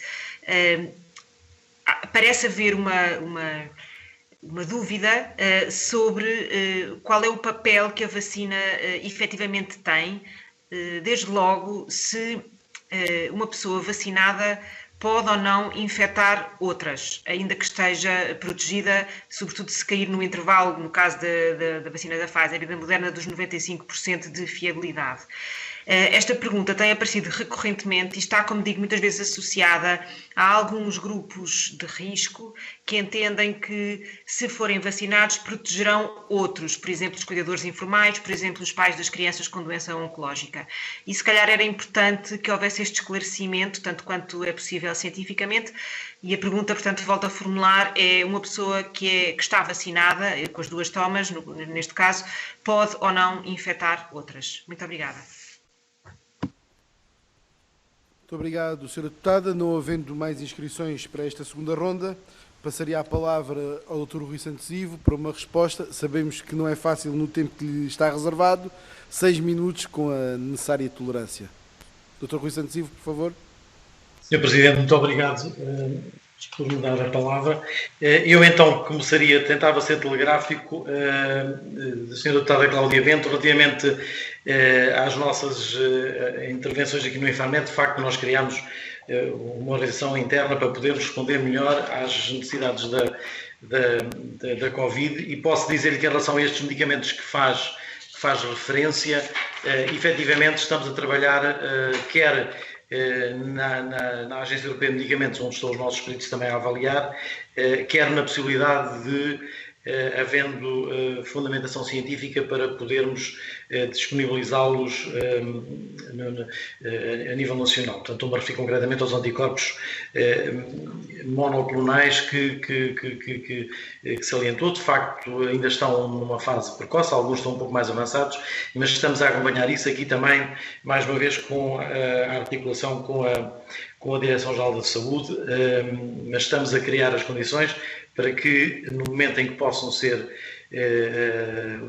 parece haver uma dúvida sobre qual é o papel que a vacina efetivamente tem, desde logo se uma pessoa vacinada pode ou não infectar outras, ainda que esteja protegida, sobretudo se cair no intervalo, no caso da vacina da Pfizer e da Moderna, dos 95% de fiabilidade. Esta pergunta tem aparecido recorrentemente e está, como digo, muitas vezes associada a alguns grupos de risco que entendem que, se forem vacinados, protegerão outros, por exemplo, os cuidadores informais, por exemplo, os pais das crianças com doença oncológica. E se calhar era importante que houvesse este esclarecimento, tanto quanto é possível cientificamente. E a pergunta, portanto, volto a formular, é: uma pessoa que está vacinada, com as 2 tomas, neste caso, pode ou não infectar outras? Muito obrigada. Muito obrigado, Sra. Deputada. Não havendo mais inscrições para esta segunda ronda, passaria a palavra ao Dr. Rui Santos Ivo para uma resposta. Sabemos que não é fácil no tempo que lhe está reservado. 6 minutos com a necessária tolerância. Dr. Rui Santos Ivo, por favor. Sr. Presidente, muito obrigado por me dar a palavra. Eu então tentava ser telegráfico, da Sra. Deputada Cláudia Bento, relativamente às nossas intervenções aqui no Infarmed. De facto, nós criámos uma organização interna para poder responder melhor às necessidades da Covid, e posso dizer-lhe que, em relação a estes medicamentos que faz referência, efetivamente estamos a trabalhar quer na Agência Europeia de Medicamentos, onde estão os nossos peritos também a avaliar, quer na possibilidade de, havendo fundamentação científica, para podermos disponibilizá-los a nível nacional. Portanto, estou-me a referir concretamente aos anticorpos monoclonais que salientou. De facto, ainda estão numa fase precoce, alguns estão um pouco mais avançados, mas estamos a acompanhar isso aqui também, mais uma vez, com a articulação com a Direção-Geral da Saúde, mas estamos a criar as condições para que, no momento em que possam ser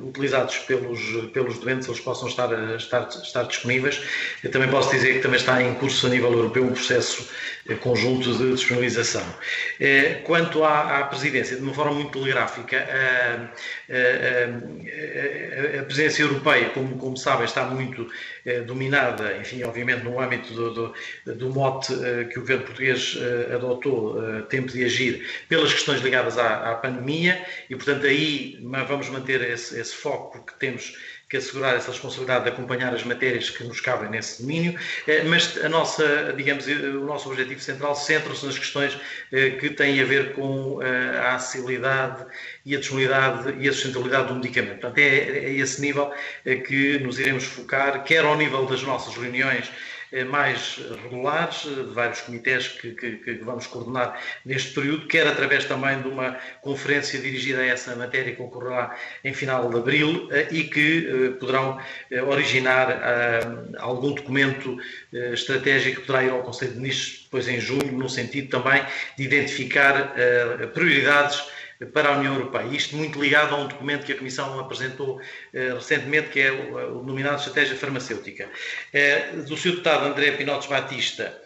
utilizados pelos doentes, eles possam estar disponíveis. Eu também posso dizer que também está em curso a nível europeu um processo conjunto de disponibilização. Quanto à Presidência, de uma forma muito telegráfica, a Presidência Europeia, como sabem, está muito dominada, enfim, obviamente no âmbito do mote que o Governo português adotou, tempo de agir, pelas questões ligadas à pandemia, e portanto aí vamos manter esse foco, que temos que assegurar essa responsabilidade de acompanhar as matérias que nos cabem nesse domínio, mas o nosso objetivo central centra-se nas questões que têm a ver com a acessibilidade e a disponibilidade e a sustentabilidade do medicamento. Portanto, é esse nível que nos iremos focar, quer ao nível das nossas reuniões mais regulares, de vários comitês que vamos coordenar neste período, quer através também de uma conferência dirigida a essa matéria que ocorrerá em final de abril e que poderão originar algum documento estratégico que poderá ir ao Conselho de Ministros depois em junho, no sentido também de identificar prioridades para a União Europeia. Isto muito ligado a um documento que a Comissão apresentou recentemente, que é o denominado Estratégia Farmacêutica. Do Sr. Deputado André Pinotes Batista,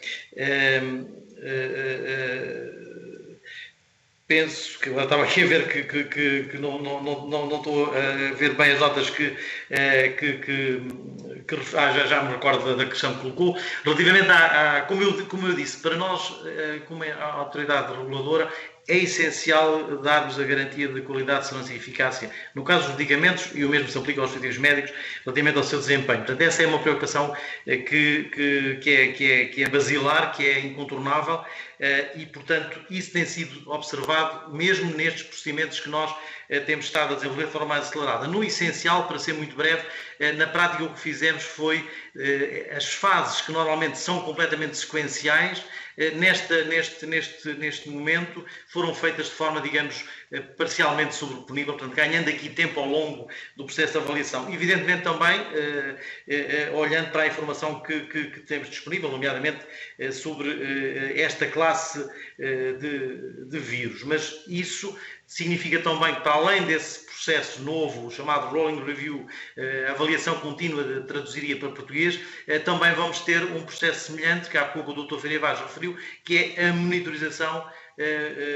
penso que eu estava aqui a ver que não estou a ver bem as notas já me recordo da questão que colocou. Relativamente como eu disse, para nós, como a autoridade reguladora, é essencial darmos a garantia de qualidade, segurança e eficácia no caso dos medicamentos, e o mesmo se aplica aos dispositivos médicos relativamente ao seu desempenho. Portanto, essa é uma preocupação que é basilar, que é incontornável, e, portanto, isso tem sido observado mesmo nestes procedimentos que nós temos estado a desenvolver de forma mais acelerada. No essencial, para ser muito breve, na prática o que fizemos foi as fases que normalmente são completamente sequenciais, neste momento foram feitas de forma, digamos, parcialmente sobreponível, portanto, ganhando aqui tempo ao longo do processo de avaliação. Evidentemente também, olhando para a informação que temos disponível, nomeadamente sobre esta classe de vírus, mas isso significa também que, para além desse processo novo, chamado Rolling Review, avaliação contínua, traduziria para português, também vamos ter um processo semelhante, que há pouco o Dr. Ferreira Vaz referiu, que é a monitorização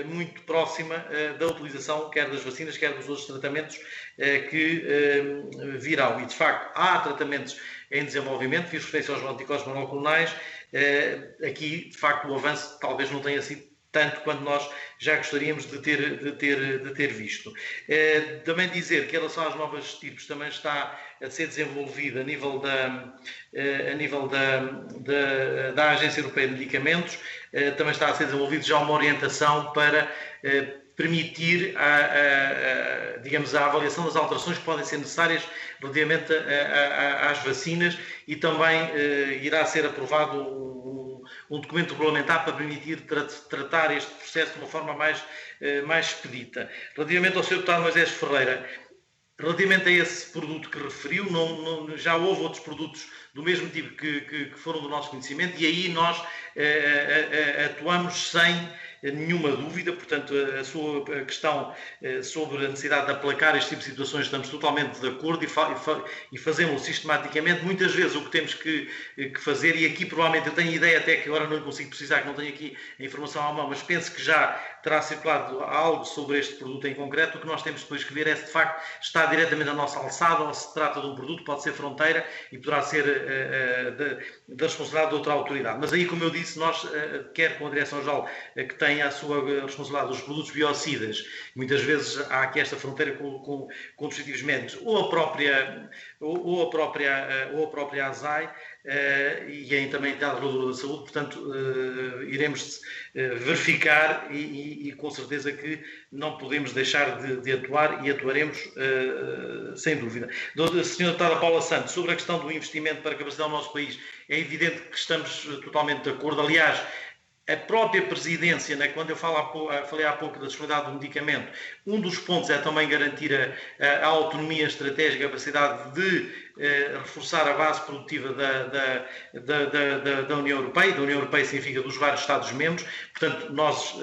muito próxima da utilização quer das vacinas, quer dos outros tratamentos que virão. E, de facto, há tratamentos em desenvolvimento, fiz referência aos anticorpos monoclonais, aqui, de facto, o avanço talvez não tenha sido tanto quanto nós já gostaríamos de ter visto. Também dizer que em relação às novas tipos também está a ser desenvolvida a nível da Agência Europeia de Medicamentos, também está a ser desenvolvida já uma orientação para permitir digamos, a avaliação das alterações que podem ser necessárias relativamente às vacinas, e também irá ser aprovado um documento regulamentar para permitir tratar este processo de uma forma mais expedita. Relativamente ao Sr. Deputado Moisés Ferreira, relativamente a esse produto que referiu, já houve outros produtos do mesmo tipo que foram do nosso conhecimento, e aí nós atuamos sem nenhuma dúvida. Portanto, a sua questão sobre a necessidade de aplacar este tipo de situações, estamos totalmente de acordo e fazemos-lo sistematicamente. Muitas vezes o que temos que fazer, e aqui provavelmente eu tenho ideia, até que agora não lhe consigo precisar, que não tenho aqui a informação à mão, mas penso que já terá circulado algo sobre este produto em concreto. O que nós temos depois que ver é se de facto está diretamente à nossa alçada, ou se trata de um produto que pode ser fronteira e poderá ser da responsabilidade de outra autoridade. Mas aí, como eu disse, nós, quer com a Direção-Geral que tem a sua responsabilidade dos produtos biocidas, muitas vezes há aqui esta fronteira com dispositivos médicos, ou a própria ASAI, e aí também está a Reguladora da Saúde. Portanto, iremos verificar e com certeza que não podemos deixar de atuar, e atuaremos sem dúvida. Sra. Deputada Paula Santos, sobre a questão do investimento para a capacidade do nosso país, é evidente que estamos totalmente de acordo. Aliás, a própria Presidência, quando eu falei há pouco da disponibilidade do medicamento, um dos pontos é também garantir a autonomia estratégica, a capacidade de reforçar a base produtiva da União Europeia. Da União Europeia significa dos vários Estados-membros. Portanto, nós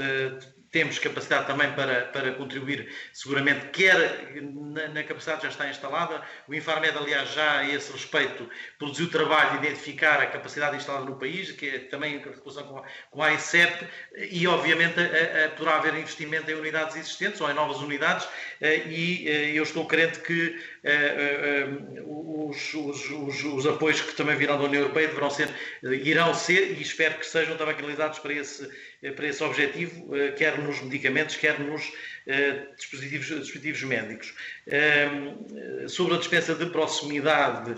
temos capacidade também para contribuir, seguramente, quer na capacidade que já está instalada. O Infarmed, aliás, já a esse respeito produziu trabalho de identificar a capacidade instalada no país, que é também em articulação com a AICEP, e obviamente poderá haver investimento em unidades existentes ou em novas unidades, e eu estou crente que os apoios que também virão da União Europeia irão ser, e espero que sejam também canalizados para esse objetivo, quer nos medicamentos, quer nos dispositivos médicos. Sobre a dispensa de proximidade,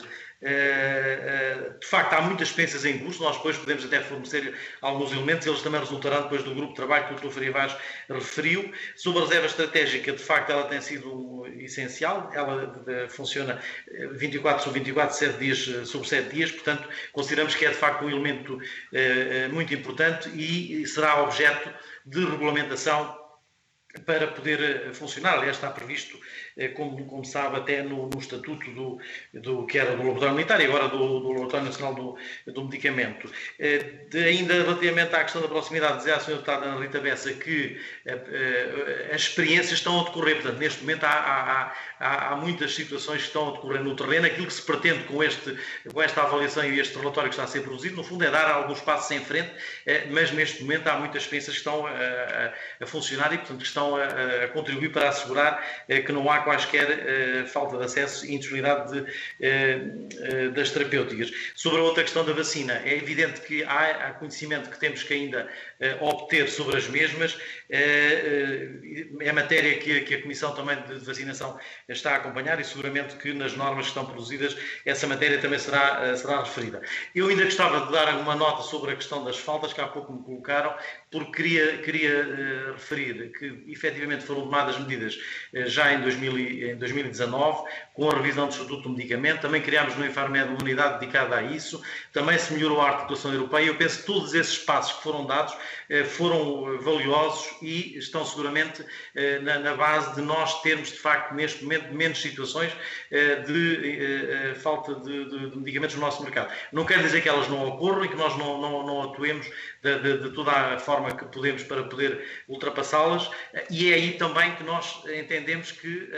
De facto, há muitas experiências em curso, nós depois podemos até fornecer alguns elementos, eles também resultarão depois do grupo de trabalho que o Dr. Faria Vaz referiu. Sobre a reserva estratégica, de facto, ela tem sido essencial, ela funciona 24 sobre 24, 7 dias sobre 7 dias, portanto, consideramos que é de facto um elemento muito importante e será objeto de regulamentação para poder funcionar. Aliás, está previsto, como sabe, até no estatuto que era do Laboratório Militar e agora do Laboratório Nacional do Medicamento. Ainda relativamente à questão da proximidade, dizia a Sra. Deputada Ana Rita Bessa que as experiências estão a decorrer, portanto, neste momento há muitas situações que estão a decorrer no terreno. Aquilo que se pretende com esta avaliação e este relatório que está a ser produzido, no fundo, é dar alguns passos em frente, mas neste momento há muitas experiências que estão a funcionar e, portanto, que estão a contribuir para assegurar que não há quaisquer falta de acesso e indisponibilidade das terapêuticas. Sobre a outra questão da vacina, é evidente que há conhecimento que temos que ainda obter sobre as mesmas. É matéria que a Comissão também de Vacinação está a acompanhar e seguramente que nas normas que estão produzidas essa matéria também será referida. Eu ainda gostava de dar alguma nota sobre a questão das faltas que há pouco me colocaram, porque queria referir que efetivamente foram tomadas medidas já em 2019, com a revisão do Estatuto do Medicamento. Também criámos no Infarmed uma unidade dedicada a isso, também se melhorou a articulação europeia. Eu penso que todos esses passos que foram dados foram valiosos e estão seguramente na base de nós termos, de facto, neste momento, menos situações de falta de medicamentos no nosso mercado. Não quer dizer que elas não ocorram e que nós não atuemos de toda a forma que podemos para poder ultrapassá-las, e é aí também que nós entendemos que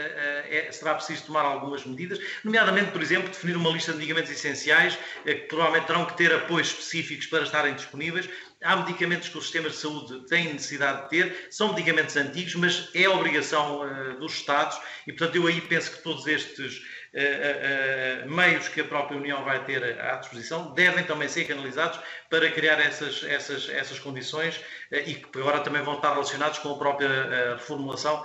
será preciso tomar algumas medidas, nomeadamente, por exemplo, definir uma lista de medicamentos essenciais que provavelmente terão que ter apoios específicos para estarem disponíveis. Há medicamentos que os sistemas de saúde têm necessidade de ter, são medicamentos antigos, mas é obrigação dos Estados e, portanto, eu aí penso que todos estes meios que a própria União vai ter à disposição devem também ser canalizados para criar essas condições e que agora também vão estar relacionados com a própria reformulação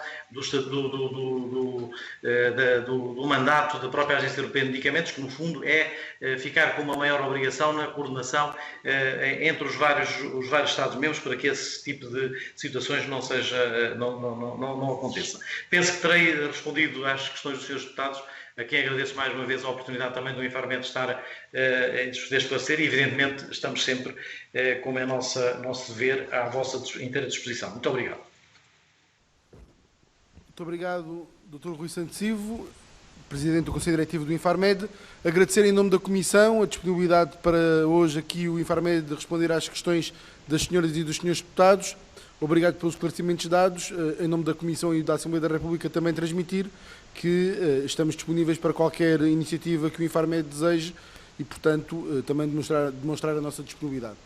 do mandato da própria Agência Europeia de Medicamentos, que no fundo é ficar com uma maior obrigação na coordenação entre os vários Estados-membros para que esse tipo de situações não aconteça. Penso que terei respondido às questões dos senhores deputados, a quem agradeço mais uma vez a oportunidade também do Infarmed estar a poder esclarecer e, evidentemente, estamos sempre, como é nosso dever, à vossa inteira disposição. Muito obrigado. Muito obrigado, Dr. Rui Santos Ivo, Presidente do Conselho Diretivo do Infarmed. Agradecer em nome da Comissão a disponibilidade para hoje aqui o Infarmed responder às questões das senhoras e dos senhores deputados. Obrigado pelos esclarecimentos dados. Em nome da Comissão e da Assembleia da República também transmitir que estamos disponíveis para qualquer iniciativa que o Infarmed deseje e, portanto, também demonstrar a nossa disponibilidade.